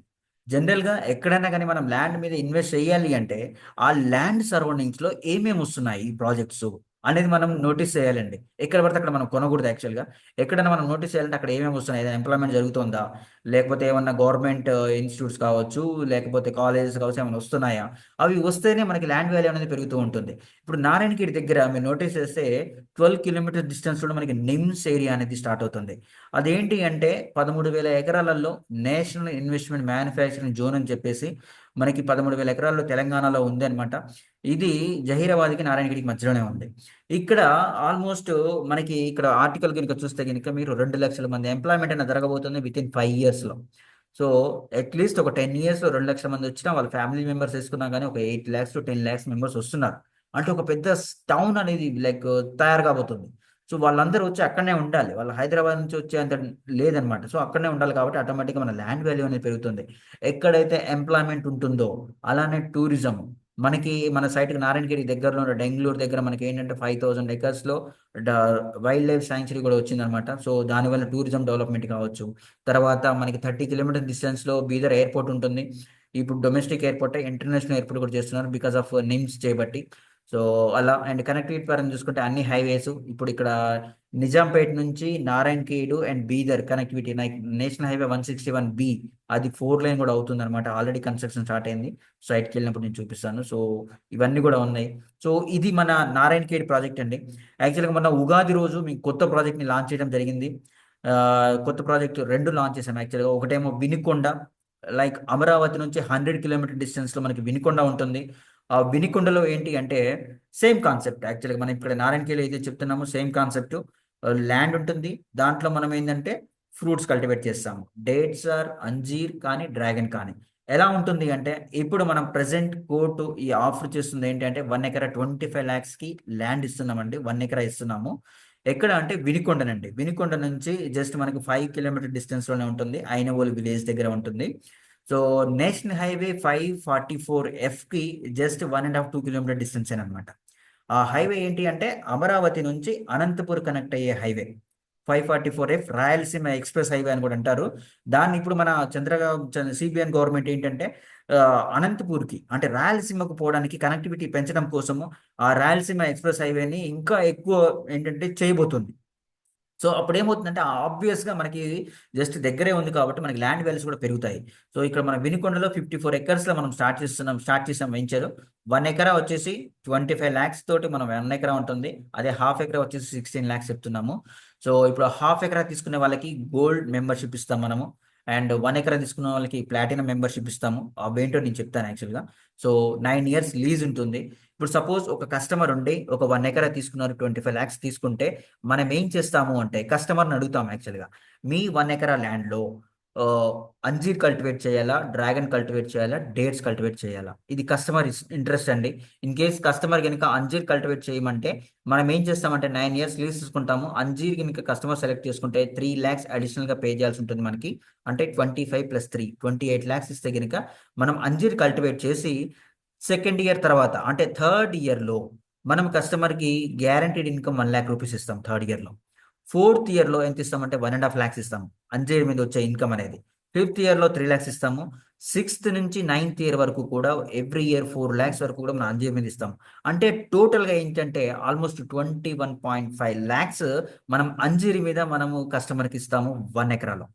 జనరల్గా ఎక్కడైనా కానీ మనం ల్యాండ్ మీద ఇన్వెస్ట్ చేయాలి అంటే ఆ ల్యాండ్ సరౌండింగ్స్లో ఏమేమి వస్తున్నాయి ఈ ప్రాజెక్ట్స్ అనేది మనం నోటీస్ చేయాలండి. ఎక్కడ పడితే అక్కడ మనం కొనకూడదు యాక్చువల్గా. ఎక్కడైనా మనం నోటీస్ చేయాలంటే అక్కడ ఏమేమి వస్తున్నాయి, ఏదైనా ఎంప్లాయ్మెంట్ జరుగుతుందా, లేకపోతే ఏమన్నా గవర్నమెంట్ ఇన్స్టిట్యూట్స్ కావచ్చు, లేకపోతే కాలేజెస్ కావచ్చు, ఏమైనా వస్తున్నాయా, అవి వస్తేనే మనకి ల్యాండ్ వాల్యూ అనేది పెరుగుతూ ఉంటుంది. ఇప్పుడు నారాయణఖేడ్ దగ్గర మీరు నోటీస్ చేస్తే 12 kilometers డిస్టెన్స్లో మనకి నిమ్స్ ఏరియా అనేది స్టార్ట్ అవుతుంది. అదేంటి అంటే 13,000 ఎకరాలలో నేషనల్ ఇన్వెస్ట్మెంట్ మ్యానుఫ్యాక్చరింగ్ జోన్ అని చెప్పేసి మనకి 13,000 ఎకరాల్లో తెలంగాణలో ఉంది అనమాట. ఇది జహీరాబాద్కి నారాయణఖేడ్కి మధ్యలోనే ఉంది. ఇక్కడ ఆల్మోస్ట్ మనకి ఇక్కడ ఆర్టికల్ కనుక చూస్తే కనుక మీరు 2 లక్షల మంది ఎంప్లాయ్మెంట్ అనేది జరగబోతుంది విత్ ఇన్ 5 yearsలో. సో అట్లీస్ట్ ఒక 10 yearsలో 2 లక్షల మంది వచ్చినా వాళ్ళ ఫ్యామిలీ మెంబర్స్ వేసుకున్నా కానీ ఒక 8 lakhs to 10 lakhs మెంబర్స్ వస్తున్నారు. అంటే ఒక పెద్ద టౌన్ అనేది లైక్ తయారు కాబోతుంది. సో వాళ్ళందరూ వచ్చి అక్కడనే ఉండాలి. వాళ్ళు హైదరాబాద్ నుంచి వచ్చే అంత లేదనమాట. సో అక్కడనే ఉండాలి కాబట్టి ఆటోమేటిక్గా మన ల్యాండ్ వాల్యూ అనేది పెరుగుతుంది. ఎక్కడైతే ఎంప్లాయ్మెంట్ ఉంటుందో అలానే టూరిజం మనకి మన సైట్కి నారాయణగిరి దగ్గరలో ఉన్న బెంగళూరు దగ్గర మనకి ఏంటంటే 5,000 acresలో వైల్డ్ లైఫ్ శాంక్చురీ కూడా వచ్చిందనమాట. సో దానివల్ల టూరిజం డెవలప్మెంట్ కావచ్చు. తర్వాత మనకి 30 kilometers డిస్టెన్స్లో బీదర్ ఎయిర్పోర్ట్ ఉంటుంది. ఇప్పుడు డొమెస్టిక్ ఎయిర్పోర్ట్ ఇంటర్నేషనల్ ఎయిర్పోర్ట్ కూడా చేస్తున్నారు బికాస్ ఆఫ్ నిమ్స్ చేయబట్టి. సో అలా అండ్ కనెక్టివిటీ పరంగా చూసుకుంటే అన్ని హైవేస్ ఇప్పుడు ఇక్కడ నిజాంపేట నుంచి Narayankhed and Bidar connectivity national highway 161B అది 4 lane కూడా అవుతుంది అనమాట. ఆల్రెడీ కన్స్ట్రక్షన్ స్టార్ట్ అయింది. సైట్కి వెళ్ళినప్పుడు నేను చూపిస్తాను. సో ఇవన్నీ కూడా ఉన్నాయి. సో ఇది మన నారాయణఖేడ్ ప్రాజెక్ట్ అండి. యాక్చువల్గా మన ఉగాది రోజు మీకు కొత్త ప్రాజెక్ట్ని లాంచ్ చేయడం జరిగింది. కొత్త ప్రాజెక్ట్ 2 లాంచ్ చేసాం యాక్చువల్గా. ఒకటేమో వినుకొండ, లైక్ అమరావతి నుంచి 100 kilometer డిస్టెన్స్లో మనకి వినుకొండ ఉంటుంది. ఆ వినుకొండలో ఏంటి అంటే సేమ్ కాన్సెప్ట్ యాక్చువల్గా మనం ఇక్కడ నారాయణఖేడ్ అయితే చెప్తున్నాము సేమ్ కాన్సెప్ట్. ల్యాండ్ ఉంటుంది. దాంట్లో మనం ఏంటంటే ఫ్రూట్స్ కల్టివేట్ చేస్తాము. డేట్స్ ఆర్ అంజీర్ కానీ డ్రాగన్ కానీ ఎలా ఉంటుంది అంటే ఇప్పుడు మనం ప్రెసెంట్ కోర్టు ఈ ఆఫర్ చేస్తుంది ఏంటంటే 1 ఎకరా 25 lakhsకి ల్యాండ్ ఇస్తున్నామండి. 1 ఎకరా ఇస్తున్నాము. ఎక్కడ అంటే వినుకొండనండి. వినుకొండ నుంచి జస్ట్ మనకి 5 కిలోమీటర్ డిస్టెన్స్లోనే ఉంటుంది. ఐనవోలు విలేజ్ దగ్గర ఉంటుంది. సో నేషనల్ హైవే 544Fకి జస్ట్ 1.5 2 కిలోమీటర్ డిస్టెన్స్ అనమాట. ఆ హైవే ఏంటి అంటే అమరావతి నుంచి అనంతపూర్ కనెక్ట్ అయ్యే highway 544F Rayalaseema express highway అని కూడా అంటారు. దాన్ని ఇప్పుడు మన సిబిఎన్ గవర్నమెంట్ ఏంటంటే అనంతపూర్కి అంటే రాయలసీమకు పోవడానికి కనెక్టివిటీ పెంచడం కోసము ఆ రాయలసీమ ఎక్స్ప్రెస్ హైవేని ఇంకా ఎక్కువ ఏంటంటే చేయబోతుంది. సో అప్పుడు ఏమవుతుందంటే ఆబ్వియస్గా మనకి జస్ట్ దగ్గరే ఉంది కాబట్టి మనకి ల్యాండ్ వాల్యూస్ కూడా పెరుగుతాయి. సో ఇక్కడ మన వినుకొండలో 54 ఎకర్స్లో మనం స్టార్ట్ చేసాం వెంచర్. 1 ఎకరా వచ్చేసి 25 lakhs తోటి మనం 1 ఎకరా ఉంటుంది. అదే హాఫ్ ఎకరా వచ్చేసి 16 lakhs చెప్తున్నాము. సో ఇప్పుడు హాఫ్ ఎకరా తీసుకునే వాళ్ళకి గోల్డ్ మెంబర్షిప్ ఇస్తాం మనము. అండ్ 1 ఎకరా తీసుకున్న వాళ్ళకి ప్లాటినం మెంబర్షిప్ ఇస్తాము. అవేంటో నేను చెప్తాను యాక్చువల్గా. సో 9 years లీజ్ ఉంటుంది. ఇప్పుడు సపోజ్ ఒక కస్టమర్ ఉండి ఒక 1 ఎకరా తీసుకున్నారు, 25 lakhs తీసుకుంటే మనం ఏం చేస్తాము అంటే కస్టమర్ని అడుగుతాం యాక్చువల్గా. మీ 1 ఎకరా ల్యాండ్లో అంజీర్ కల్టివేట్ చేయాలా, డ్రాగన్ కల్టివేట్ చేయాలా, డేట్స్ కల్టివేట్ చేయాలా? ఇది కస్టమర్ ఇంట్రెస్ట్ అండి. ఇన్ కేస్ కస్టమర్ కనుక అంజీర్ కల్టివేట్ చేయమంటే మనం ఏం చేస్తామంటే 9 years లీజ్ తీసుకుంటాము. అంజీర్ కనుక కస్టమర్ సెలెక్ట్ చేసుకుంటే 3 lakhs అడిషనల్గా పే చేయాల్సి ఉంటుంది మనకి. అంటే 25 + 3 28 lakhs ఇస్తే కనుక మనం అంజీర్ కల్టివేట్ చేసి సెకండ్ ఇయర్ తర్వాత అంటే థర్డ్ ఇయర్లో మనం కస్టమర్కి గ్యారంటీడ్ ఇన్కమ్ 1 lakh రూపీస్ ఇస్తాం థర్డ్ ఇయర్లో. ఫోర్త్ ఇయర్లో ఎంత ఇస్తామంటే 1.5 lakhs ఇస్తాము అంజీర్ మీద వచ్చే ఇన్కమ్ అనేది. ఫిఫ్త్ ఇయర్లో 3 lakhs ఇస్తాము. సిక్స్త్ నుంచి 9th year వరకు కూడా ఎవ్రీ ఇయర్ 4 lakhs వరకు కూడా మనం అంజీర్ మీద ఇస్తాం. అంటే టోటల్గా ఏంటంటే ఆల్మోస్ట్ 21.5 lakhs మనం అంజీర్ మీద మనము కస్టమర్కి ఇస్తాము 1 ఎకరాలో.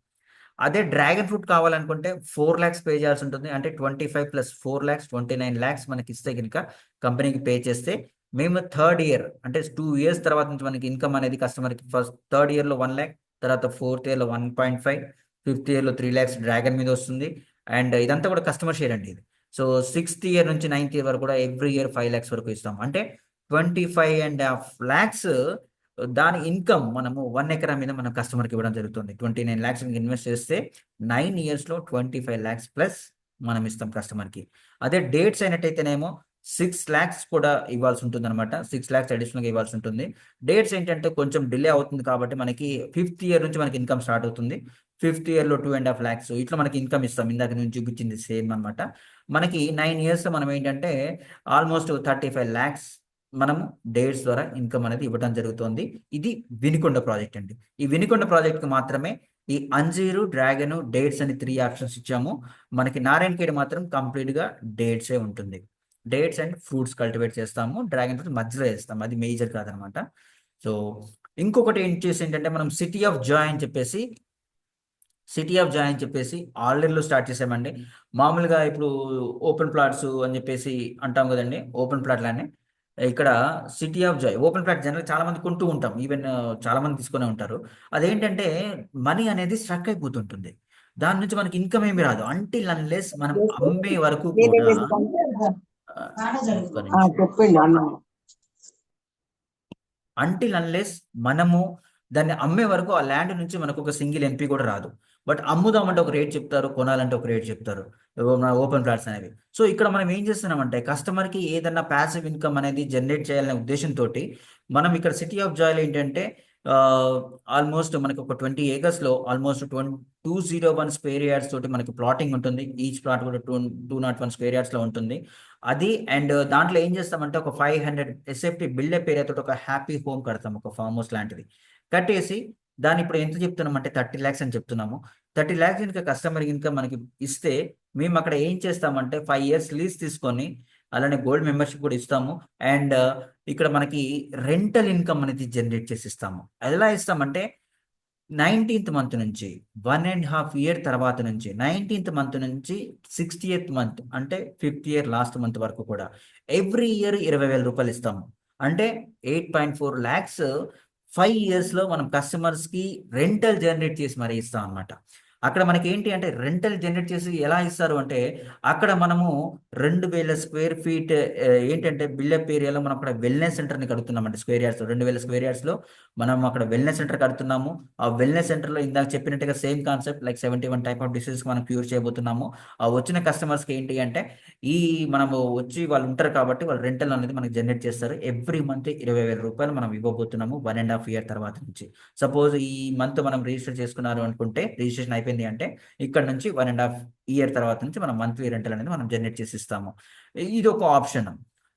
అదే డ్రాగన్ ఫ్రూట్ కావాలనుకుంటే 4 lakhs పే చేయాల్సి ఉంటుంది. అంటే 25 + 4 lakhs 29 lakhs మనకి ఇస్తే కనుక కంపెనీకి పే చేస్తే మేము థర్డ్ ఇయర్ అంటే 2 years తర్వాత నుంచి మనకి ఇన్కమ్ అనేది కస్టమర్కి ఫస్ట్ థర్డ్ ఇయర్లో 1 lakh, తర్వాత ఫోర్త్ ఇయర్లో 1.5, ఫిఫ్త్ ఇయర్లో 3 lakhs డ్రాగన్ మీద వస్తుంది. అండ్ ఇదంతా కూడా కస్టమర్ షేర్ అండి ఇది. సో 6th year నుంచి 9th year వరకు కూడా ఎవ్రీ ఇయర్ 5 lakhs వరకు ఇస్తాం. అంటే 25.5 lakhs దాని ఇన్కమ్ మనము 1 ఎకరా మీద మనం కస్టమర్కి ఇవ్వడం జరుగుతుంది. 29 lakhs ఇన్వెస్ట్ చేస్తే 9 yearsలో 25 lakhs ప్లస్ మనం ఇస్తాం కస్టమర్కి. అదే డేట్స్ అయినట్టయితేనేమో 6 lakhs కూడా ఇవ్వాల్సి ఉంటుంది అనమాట. 6 lakhs అడిషనల్గా ఇవ్వాల్సి ఉంటుంది. డేట్స్ ఏంటంటే కొంచెం డిలే అవుతుంది కాబట్టి మనకి 5th year నుంచి మనకి ఇన్కమ్ స్టార్ట్ అవుతుంది. 5th yearలో 2.5 lakhs ఇట్లా మనకి ఇన్కమ్ ఇస్తాం. ఇందాక నేను చూపించింది సేమ్ అనమాట. మనకి 9 years మనం ఏంటంటే ఆల్మోస్ట్ 35 lakhs మనము డేట్స్ ద్వారా ఇన్కమ్ అనేది ఇవ్వడం జరుగుతుంది. ఇది వినుకొండ ప్రాజెక్ట్ అండి. ఈ వినుకొండ ప్రాజెక్ట్కి మాత్రమే ఈ అంజీరు, డ్రాగన్, డేట్స్ అని 3 ఆప్షన్స్ ఇచ్చాము. మనకి నారాయణఖేడ్ మాత్రం కంప్లీట్గా డేట్సే ఉంటుంది. డేట్స్ అండ్ ఫ్రూట్స్ కల్టివేట్ చేస్తాము. డ్రాగన్ ఫ్రూట్ మధ్యలో వేస్తాము. అది మేజర్ కాదనమాట. సో ఇంకొకటి ఏంటంటే మనం సిటీ ఆఫ్ జాయ్ అని చెప్పేసి ఆల్రెడీలో స్టార్ట్ చేసామండి. మామూలుగా ఇప్పుడు ఓపెన్ ప్లాట్స్ అని చెప్పేసి అంటాం కదండి. ఓపెన్ ప్లాట్లానే ఇక్కడ city of Joy open plot general చాలా మంది కొంటూ ఉంటాం. ఈవెన్ చాలా మంది తీసుకునే ఉంటారు. అదేంటంటే మనీ అనేది స్ట్రక్ అయిపోతుంటుంది. దాని నుంచి మనకి ఇన్కమ్ ఏమి రాదు అంటిల్ అన్లెస్ మనం అమ్మే వరకు కూడా ఒక్క నిమిషం. అంటిల్ అన్లెస్ మనము దాన్ని అమ్మే వరకు ఆ ల్యాండ్ నుంచి మనకు ఒక సింగిల్ ఎంపీ కూడా రాదు. బట్ అమ్ముదామంటే ఒక రేట్ చెప్తారు, కొనాలంటే ఒక రేట్ చెప్తారు మన ఓపెన్ ప్లాట్స్ అనేవి. సో ఇక్కడ మనం ఏం చేస్తున్నామంటే కస్టమర్కి ఏదన్నా ప్యాసివ్ ఇన్కమ్ అనేది జనరేట్ చేయాలనే ఉద్దేశంతో మనం ఇక్కడ సిటీ ఆఫ్ జాయ్లో ఏంటంటే ఆల్మోస్ట్ మనకి ఒక 20 acresలో ఆల్మోస్ట్ 201 square yards తోటి మనకి ప్లాటింగ్ ఉంటుంది. ఈచ్ ప్లాట్ కూడా 201 square yardsలో ఉంటుంది. అది అండ్ దాంట్లో ఏం చేస్తామంటే ఒక 500 SFT బిల్డప్ ఏరియా తోటి ఒక హ్యాపీ హోమ్ కడతాం, ఒక ఫార్మ్ హౌస్ లాంటిది కట్టేసి దాన్ని ఇప్పుడు ఎంత చెప్తున్నామంటే 30 lakhs అని చెప్తున్నాము. 30 lakhs కనుక కస్టమర్ కనుక మనకి ఇస్తే మేము అక్కడ ఏం చేస్తామంటే 5 years లీజ్ తీసుకొని అలానే గోల్డ్ మెంబర్షిప్ కూడా ఇస్తాము. అండ్ ఇక్కడ మనకి రెంటల్ ఇన్కమ్ అనేది జనరేట్ చేసి ఇస్తాము. ఎలా ఇస్తామంటే 19th month నుంచి 1.5 year తర్వాత నుంచి 19th month నుంచి 60th month అంటే 5th year లాస్ట్ మంత్ వరకు కూడా ఎవ్రీ ఇయర్ 20,000 రూపాయలు ఇస్తాము. అంటే 8.4 lakhs 5 yearsలో మనం కస్టమర్స్కి రెంటల్ జనరేట్ చేసి మరీ ఇస్తాం అనమాట. అక్కడ మనకి ఏంటి అంటే రెంటల్ జనరేట్ చేసి ఎలా ఇస్తారు అంటే అక్కడ మనము 2000 స్క్వేర్ ఫీట్ ఏంటంటే బిల్డప్ ఏరియాలో మనం అక్కడ వెల్నెస్ సెంటర్ని కడుతున్నామండి. స్క్వేర్ యార్డ్స్ 2000 స్క్వేర్ యార్డ్స్లో మనం అక్కడ వెల్నెస్ సెంటర్ కడుతున్నాము. ఆ వెల్నెస్ సెంటర్లో ఇందాక చెప్పినట్టుగా same concept like 71 type of diseases మనం క్యూర్ చేయబోతున్నాము. ఆ వచ్చిన కస్టమర్స్కి ఏంటి అంటే ఈ మనము వచ్చి వాళ్ళు ఉంటారు కాబట్టి వాళ్ళు రెంటల్ అనేది మనకి జనరేట్ చేస్తారు. ఎవ్రీ మంత్ 20,000 రూపాయలు మనం ఇవ్వబోతున్నాము 1.5 ఇయర్ తర్వాత నుంచి. సపోజ్ ఈ మంత్ మనం రిజిస్టర్ చేసుకున్నారు అనుకుంటే రిజిస్ట్రేషన్ అయిపోయింది అంటే ఇక్కడ నుంచి 1.5 ఇయర్ తర్వాత నుంచి మనం మంత్లీ రెంటల్ అనేది మనం జనరేట్ చేసి ఇస్తాము. ఇది ఒక ఆప్షన్.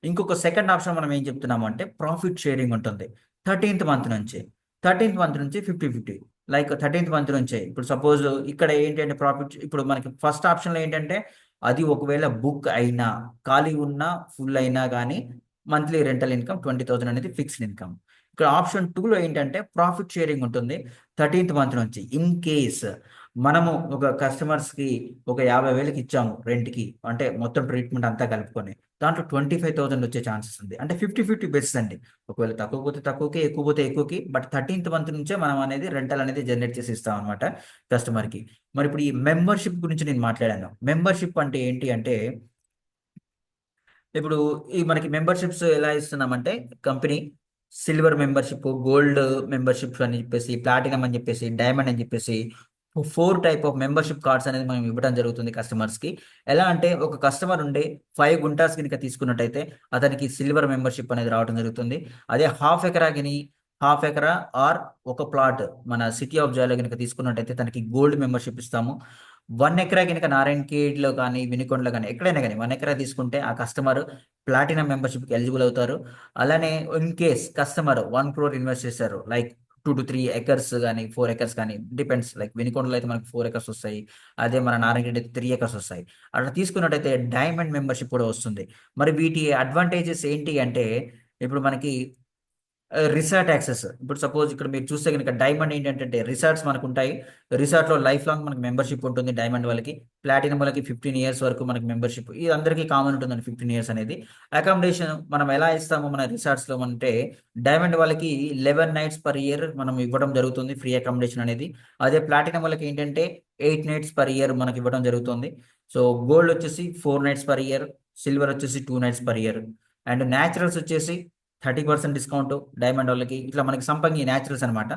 ఇంకొక సెకండ్ ఆప్షన్ మనం ఏం చెప్తున్నాము అంటే ప్రాఫిట్ షేరింగ్ ఉంటుంది 13th మంత్ నుంచి. 13th మంత్ నుంచి 50-50 లైక్ 13th మంత్ నుంచే ఇప్పుడు సపోజ్ ఇక్కడ ఏంటంటే ప్రాఫిట్ ఇప్పుడు మనకి ఫస్ట్ ఆప్షన్లో ఏంటంటే అది ఒకవేళ బుక్ అయినా ఖాళీ ఉన్నా ఫుల్ అయినా కానీ మంత్లీ రెంటల్ ఇన్కమ్ 20,000 అనేది ఫిక్స్డ్ ఇన్కమ్. ఇక్కడ ఆప్షన్ 2లో ఏంటంటే ప్రాఫిట్ షేరింగ్ ఉంటుంది 13th మంత్ నుంచి. ఇన్ కేస్ మనము ఒక కస్టమర్స్కి ఒక 50,000కి ఇచ్చాము రెంట్కి అంటే మొత్తం ట్రీట్మెంట్ అంతా కలుపుకొని దాంట్లో 25,000 వచ్చే ఛాన్సెస్ ఉంది. అంటే 50-50 బేసిస్ అండి. ఒకవేళ తక్కువ పోతే తక్కువకి ఎక్కువ పోతే ఎక్కువకి బట్ 13th మంత్ నుంచే మనం అనేది రెంటల్ అనేది జనరేట్ చేసి ఇస్తాం అనమాట కస్టమర్కి. మరి ఇప్పుడు ఈ మెంబర్షిప్ గురించి నేను మాట్లాడాను. మెంబర్షిప్ అంటే ఏంటి అంటే ఇప్పుడు ఈ మనకి మెంబర్షిప్స్ ఎలా ఇస్తున్నామంటే company silver membership, gold membership అని చెప్పేసి, ప్లాటినం అని చెప్పేసి, డైమండ్ అని చెప్పేసి 4 టైప్ ఆఫ్ మెంబర్షిప్ కార్డ్స్ అనేది మనం ఇవ్వడం జరుగుతుంది కస్టమర్స్కి. ఎలా అంటే ఒక కస్టమర్ ఉండే 5 గుంటాస్ కనుక తీసుకున్నట్టయితే అతనికి సిల్వర్ మెంబర్షిప్ అనేది రావడం జరుగుతుంది. అదే హాఫ్ ఎకరా ఆర్ ఒక ప్లాట్ మన సిటీ ఆఫ్ జాయ్లో కనుక తీసుకున్నట్టయితే తనకి గోల్డ్ మెంబర్షిప్ ఇస్తాము. 1 ఎకరా కనుక నారాయణఖేడ్లో కానీ వినుకొండలో కానీ ఎక్కడైనా కానీ 1 ఎకరా తీసుకుంటే ఆ కస్టమర్ ప్లాటినం మెంబర్షిప్కి ఎలిజిబుల్ అవుతారు. అలానే in case customer 1 crore invest చేశారు లైక్ 2 to 3 ఎకర్స్ కానీ 4 ఎకర్స్ కానీ డిపెండ్స్ లైక్ వినుకొండలో అయితే మనకి 4 ఎకర్స్ వస్తాయి. అదే మన నారాయణఖేడ్ అయితే 3 ఎకర్స్ వస్తాయి. అట్లా తీసుకున్నట్టయితే డైమండ్ మెంబర్షిప్ కూడా వస్తుంది. మరి వీటి అడ్వాంటేజెస్ ఏంటి అంటే ఇప్పుడు మనకి రిసార్ట్ యాక్సెస్ ఇప్పుడు సపోజ్ ఇక్కడ మీరు చూస్తే కనుక డైమండ్ ఏంటంటే రిసార్ట్స్ మనకు ఉంటాయి. రిసార్ట్లో లైఫ్ లాంగ్ మనకి మెంబర్షిప్ ఉంటుంది డైమండ్ వాళ్ళకి. ప్లాటినం వాళ్ళకి 15 ఇయర్స్ వరకు మనకి మెంబర్షిప్ ఇది అందరికీ కామన్ ఉంటుందండి 15 ఇయర్స్ అనేది. అకామిడేషన్ మనం ఎలా ఇస్తాము మన రిసార్ట్స్లో అంటే డైమండ్ వాళ్ళకి 11 nights per year మనం ఇవ్వడం జరుగుతుంది ఫ్రీ అకామిడేషన్ అనేది. అదే ప్లాటినం వాళ్ళకి ఏంటంటే 8 nights per year మనకి ఇవ్వడం జరుగుతుంది. సో గోల్డ్ వచ్చేసి 4 nights per year, సిల్వర్ వచ్చేసి 2 nights per year and naturals వచ్చేసి 30% డిస్కౌంట్ డైమండ్ వాళ్ళకి. ఇట్లా మనకి సంపంగి న్యాచురల్స్ అనమాట.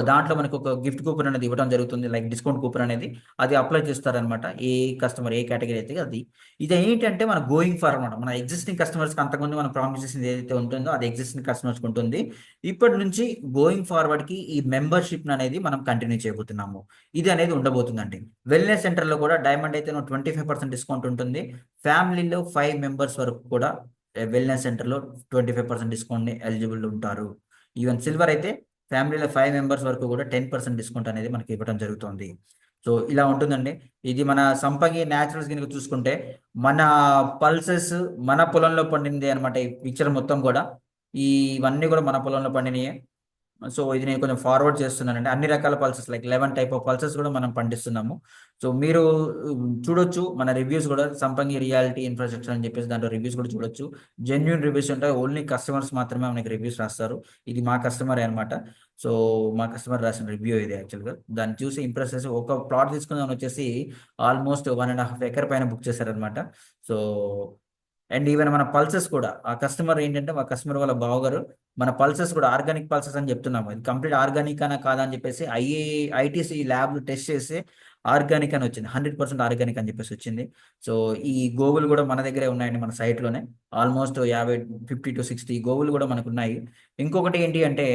దాంట్లో మనకు ఒక గిఫ్ట్ కూపన్ అనేది ఇవ్వడం జరుగుతుంది లైక్ డిస్కౌంట్ కూపన్ అనేది. అది అప్లై చేస్తారనమాట ఏ కస్టమర్ ఏ కేటగిరీ అయితే అది. ఇది ఏంటంటే మన గోయింగ్ ఫర్ అనమాట. మన ఎగ్జిస్టింగ్ కస్టమర్స్కి అంతకుముందు మనం ప్రామిస్ చేసింది ఏదైతే ఉంటుందో అది ఎగ్జిస్టింగ్ కస్టమర్స్కి ఉంటుంది. ఇప్పటి నుంచి గోయింగ్ ఫార్వర్డ్కి ఈ మెంబర్షిప్ అనేది మనం కంటిన్యూ చేయబోతున్నాము. ఇది అనేది ఉండబోతుందండి. వెల్నెస్ సెంటర్లో కూడా డైమండ్ అయితే 25% డిస్కౌంట్ ఉంటుంది. ఫ్యామిలీలో 5 members వరకు కూడా వెల్నెస్ సెంటర్లో 25% డిస్కౌంట్ని ఎలిజిబుల్ ఉంటారు. ఈవెన్ సిల్వర్ అయితే ఫ్యామిలీలో 5 members వరకు కూడా 10% డిస్కౌంట్ అనేది మనకి ఇవ్వడం జరుగుతుంది. సో ఇలా ఉంటుందండి. ఇది మన సంపంగి న్యాచురల్స్ కనుక చూసుకుంటే మన పల్సెస్ మన పొలంలో పండింది అనమాట. ఈ పిక్చర్ మొత్తం కూడా ఇవన్నీ కూడా మన పొలంలో పండినయే. సో ఇది నేను కొంచెం ఫార్వర్డ్ చేస్తున్నానండి. అన్ని రకాల pulses like 11 type of pulses కూడా మనం పండిస్తున్నాము. సో మీరు చూడొచ్చు మన రివ్యూస్ కూడా సంపంగి రియాలిటీ ఇన్ఫ్రాస్ట్రక్చర్ అని చెప్పేసి దాంట్లో రివ్యూస్ కూడా చూడొచ్చు. జెన్యున్ రివ్యూస్ ఉంటాయి. ఓన్లీ కస్టమర్స్ మాత్రమే మనకి రివ్యూస్ రాస్తారు. ఇది మా కస్టమరే అనమాట. సో మా కస్టమర్ రాసిన రివ్యూ ఇది యాక్చువల్గా. దాన్ని చూసి ఇంప్రెస్ చేసి ఒక ప్లాట్ తీసుకుందామని వచ్చేసి ఆల్మోస్ట్ 1.5 acre పైన బుక్ చేశారనమాట. సో అండ్ ఈవెన్ మన పల్సెస్ కూడా ఆ కస్టమర్ ఏంటంటే మా కస్టమర్ వాళ్ళ బావగారు మన పల్సెస్ కూడా ఆర్గానిక్ పల్సెస్ అని చెప్తున్నాము. ఇది కంప్లీట్ ఆర్గానిక్ అనా కాదా అని చెప్పేసి ఐటీసీ ల్యాబ్లు టెస్ట్ చేసి ఆర్గానిక్ అని వచ్చింది. 100% ఆర్గానిక్ అని చెప్పేసి వచ్చింది. సో ఈ గోవులు కూడా మన దగ్గరే ఉన్నాయండి మన సైట్లోనే. ఆల్మోస్ట్ 50 to 60 గోవులు కూడా మనకు ఉన్నాయి. ఇంకొకటి ఏంటి అంటే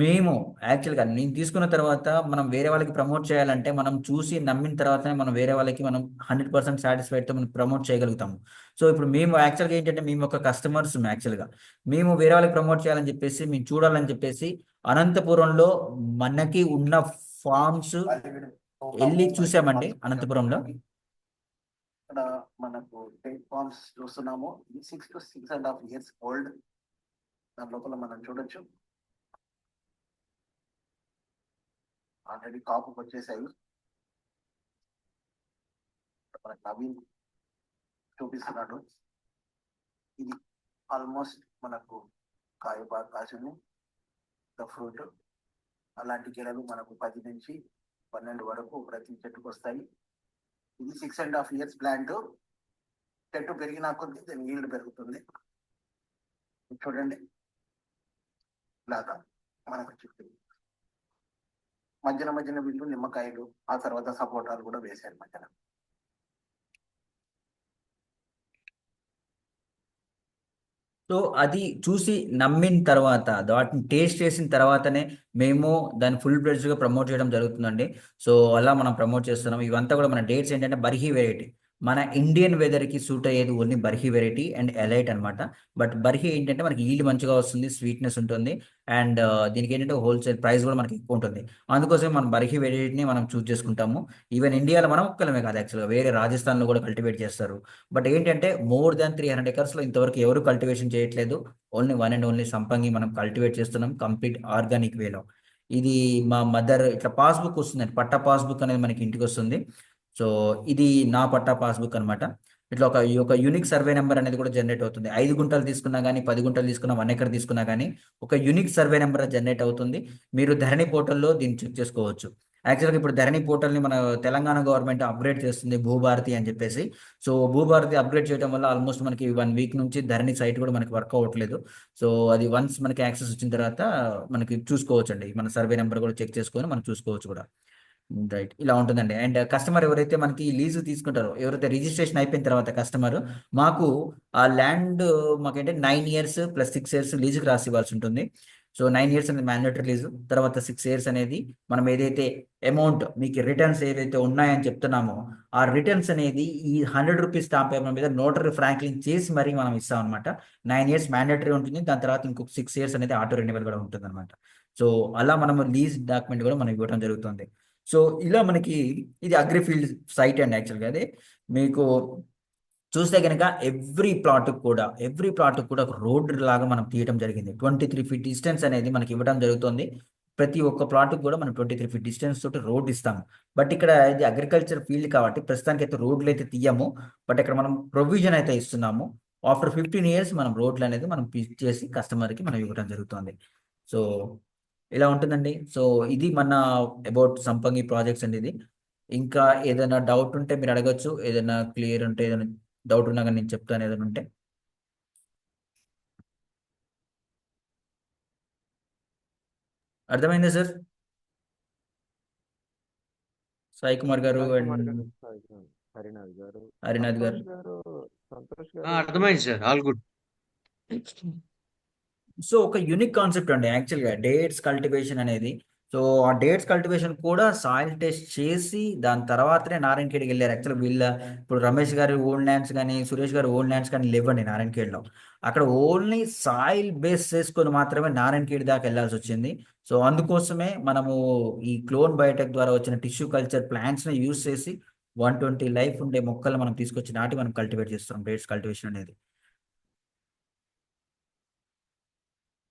మేము యాక్చువల్గా నేను తీసుకున్న తర్వాత మనం వేరే వాళ్ళకి ప్రమోట్ చేయాలంటే మనం చూసి నమ్మిన తర్వాతనే మనం వేరే వాళ్ళకి మనం 100% సాటిస్ఫైడ్తో మనం ప్రమోట్ చేయగలుగుతాము. సో ఇప్పుడు మేము యాక్చువల్గా ఏంటంటే మేము ఒక కస్టమర్స్ యాక్చువల్గా మేము వేరే వాళ్ళకి ప్రమోట్ చేయాలని చెప్పేసి మేము చూడాలని చెప్పేసి అనంతపురంలో మనకి ఉన్న ఫార్మ్స్ వెళ్ళి చూసామండి అనంతపురంలో. ఇక్కడ మనకు టేక్ ఫార్మ్స్ చూస్తున్నాము. ఇది 6 to 6.5 years ఓల్డ్. దాని లోపల మనం చూడొచ్చు ఆల్రెడీ కాపుకి వచ్చేసాయి. మనకు నవీన్ చూపిస్తున్నాడు. ఇది ఆల్మోస్ట్ మనకు కాయ బాగా కాసింది ఫ్రూట్. అలాంటి గెలలు మనకు 10 నుంచి 12 వరకు ప్రతి చెట్టుకు వస్తాయి. ఇది 6.5 years ప్లాంట్. చెట్టు పెరిగిన కొద్దీ దీని ఈల్డ్ పెరుగుతుంది. చూడండి ఇలాగా మనకు చుట్టూ మధ్యన వీళ్ళు నిమ్మకాయలు, ఆ తర్వాత సపోటాలు కూడా వేశారు మధ్యన. సో అది చూసి నమ్మిన తర్వాత వాటిని టేస్ట్ చేసిన తర్వాతనే మేము దాన్ని ఫుల్ గా ప్రమోట్ చేయడం జరుగుతుందండి. సో అలా మనం ప్రమోట్ చేస్తున్నాం. ఇవంతా కూడా మన డేట్స్ ఏంటంటే బర్హీ వెరైటీ, మన ఇండియన్ వెదర్కి సూట్ అయ్యేది ఓన్లీ బర్హీ వెరైటీ అండ్ ఎలైట్ అనమాట. బట్ బర్హీ ఏంటంటే మనకి ఈల్డ్ మంచిగా వస్తుంది, స్వీట్నెస్ ఉంటుంది, అండ్ దీనికి ఏంటంటే హోల్సేల్ ప్రైస్ కూడా మనకి ఎక్కువ ఉంటుంది. అందుకోసమే మనం బర్హీ వెరైటీని మనం చూస్ చేసుకుంటాము. ఈవెన్ ఇండియాలో మనం ఒక్కలమే కాదు, యాక్చువల్గా వేరే రాజస్థాన్లో కూడా కల్టివేట్ చేస్తారు. బట్ ఏంటంటే మోర్ దాన్ 300 acres ఇంతవరకు ఎవరు కల్టివేషన్ చేయట్లేదు. ఓన్లీ వన్ అండ్ ఓన్లీ సంపంగి మనం కల్టివేట్ చేస్తున్నాం కంప్లీట్ ఆర్గానిక్ వేలో. ఇది మా మదర్ ఇట్లా పాస్బుక్ వస్తుందండి, పట్టా పాస్బుక్ అనేది మనకి ఇంటికి వస్తుంది. సో ఇది నా పట్టా పాస్బుక్ అనమాట. ఇట్లా ఒక యూనిక్ సర్వే నెంబర్ అనేది కూడా జనరేట్ అవుతుంది. 5 గుంటలు తీసుకున్నా కానీ, 10 గుంటలు తీసుకున్నా, 1 acre తీసుకున్నా కానీ ఒక యూనిక్ సర్వే నెంబర్ జనరేట్ అవుతుంది. మీరు ధరణి పోర్టల్లో దీన్ని చెక్ చేసుకోవచ్చు. యాక్చువల్గా ఇప్పుడు ధరణి పోర్టల్ని మన తెలంగాణ గవర్నమెంట్ అప్గ్రేడ్ చేస్తుంది, భూభారతి అని చెప్పేసి. సో భూభారతి అప్గ్రేడ్ చేయడం వల్ల ఆల్మోస్ట్ మనకి 1 week నుంచి ధరణి సైట్ కూడా మనకి వర్క్ అవ్వట్లేదు. సో అది వన్స్ మనకి యాక్సెస్ వచ్చిన తర్వాత మనకి చూసుకోవచ్చు అండి, మన సర్వే నెంబర్ కూడా చెక్ చేసుకొని మనం చూసుకోవచ్చు కూడా. రైట్, ఇలా ఉంటుందండి. అండ్ కస్టమర్ ఎవరైతే మనకి లీజు తీసుకుంటారో, ఎవరైతే రిజిస్ట్రేషన్ అయిపోయిన తర్వాత కస్టమర్ మాకు ఆ ల్యాండ్ మాకంటే 9 years + 6 years లీజుకి రాసి ఇవ్వాల్సి ఉంటుంది. సో 9 years అనేది మ్యాండేటరీ లీజు, తర్వాత 6 years అనేది మనం ఏదైతే అమౌంట్ మీకు రిటర్న్స్ ఏదైతే ఉన్నాయని చెప్తున్నామో ఆ రిటర్న్స్ అనేది ఈ 100 రూపీస్ స్టాంప్ పేపర్ మీద నోటరీ ఫ్రాంక్లింగ్ చేసి మరీ మనం ఇస్తాం అనమాట. 9 years మ్యాండేటరీ ఉంటుంది, దాని తర్వాత ఇంకొక 6 years అనేది ఆటో రెన్యువల్ కూడా ఉంటుంది అనమాట. సో అలా మనం లీజ్ డాక్యుమెంట్ కూడా మనం ఇవ్వడం జరుగుతుంది. సో ఇలా మనకి ఇది అగ్రిఫీల్డ్ సైట్ అండి. యాక్చువల్గా అదే మీకు చూస్తే కనుక ఎవ్రీ ప్లాట్ కూడా ఒక రోడ్ లాగా మనం తీయడం జరిగింది. 23 feet డిస్టెన్స్ అనేది మనకి ఇవ్వడం జరుగుతుంది. ప్రతి ఒక్క ప్లాట్ కూడా మనం 23 feet డిస్టెన్స్ తోటి రోడ్ ఇస్తాము. బట్ ఇక్కడ ఇది అగ్రికల్చర్ ఫీల్డ్ కాబట్టి ప్రస్తుతానికి అయితే రోడ్లు అయితే తీయము. బట్ ఇక్కడ మనం ప్రొవిజన్ అయితే ఇస్తున్నాము. ఆఫ్టర్ 15 years మనం రోడ్లు అనేది మనం పిక్ చేసి కస్టమర్కి మనం ఇవ్వడం జరుగుతుంది. సో ఇలా ఉంటుందండి. సో ఇది మన అబౌట్ సంపంగి ప్రాజెక్ట్స్ అండి. ఇది ఇంకా ఏదైనా డౌట్ ఉంటే మీరు అడగచ్చు, ఏదైనా క్లియర్ ఉంటే, ఏదైనా డౌట్ ఉన్నా కానీ నేను చెప్తాను ఏదైనా ఉంటే. అర్థమైందా సార్? సాయి కుమార్ గారు అండ్ హరినాథ్ గారు, హరినాథ్ గారు. సంతోష్ గారు. అర్థమైంది సార్, ఆల్ గుడ్. సో ఒక యూనిక్ కాన్సెప్ట్ అండి యాక్చువల్గా డేట్స్ కల్టివేషన్ అనేది. సో ఆ డేట్స్ కల్టివేషన్ కూడా సాయిల్ టెస్ట్ చేసి దాని తర్వాతనే నారాయణఖేడ్కి వెళ్ళారు. యాక్చువల్గా వీళ్ళ ఇప్పుడు రమేష్ గారి ఓన్ ల్యాండ్స్ కానీ, సురేష్ గారి ఓన్ ల్యాండ్స్ కానీ లేవండి నారాయణఖేడ్లో. అక్కడ ఓన్లీ సాయిల్ బేస్ చేసుకొని మాత్రమే నారాయణఖేడ్ దాకా వెళ్ళాల్సి వచ్చింది. సో అందుకోసమే మనము ఈ క్లోన్ బయోటెక్ ద్వారా వచ్చిన టిష్యూ కల్చర్ ప్లాంట్స్ని యూజ్ చేసి 120 లైఫ్ ఉండే మొక్కలు మనం తీసుకొచ్చి నాటి మనం కల్టివేట్ చేస్తున్నాం డేట్స్ కల్టివేషన్ అనేది.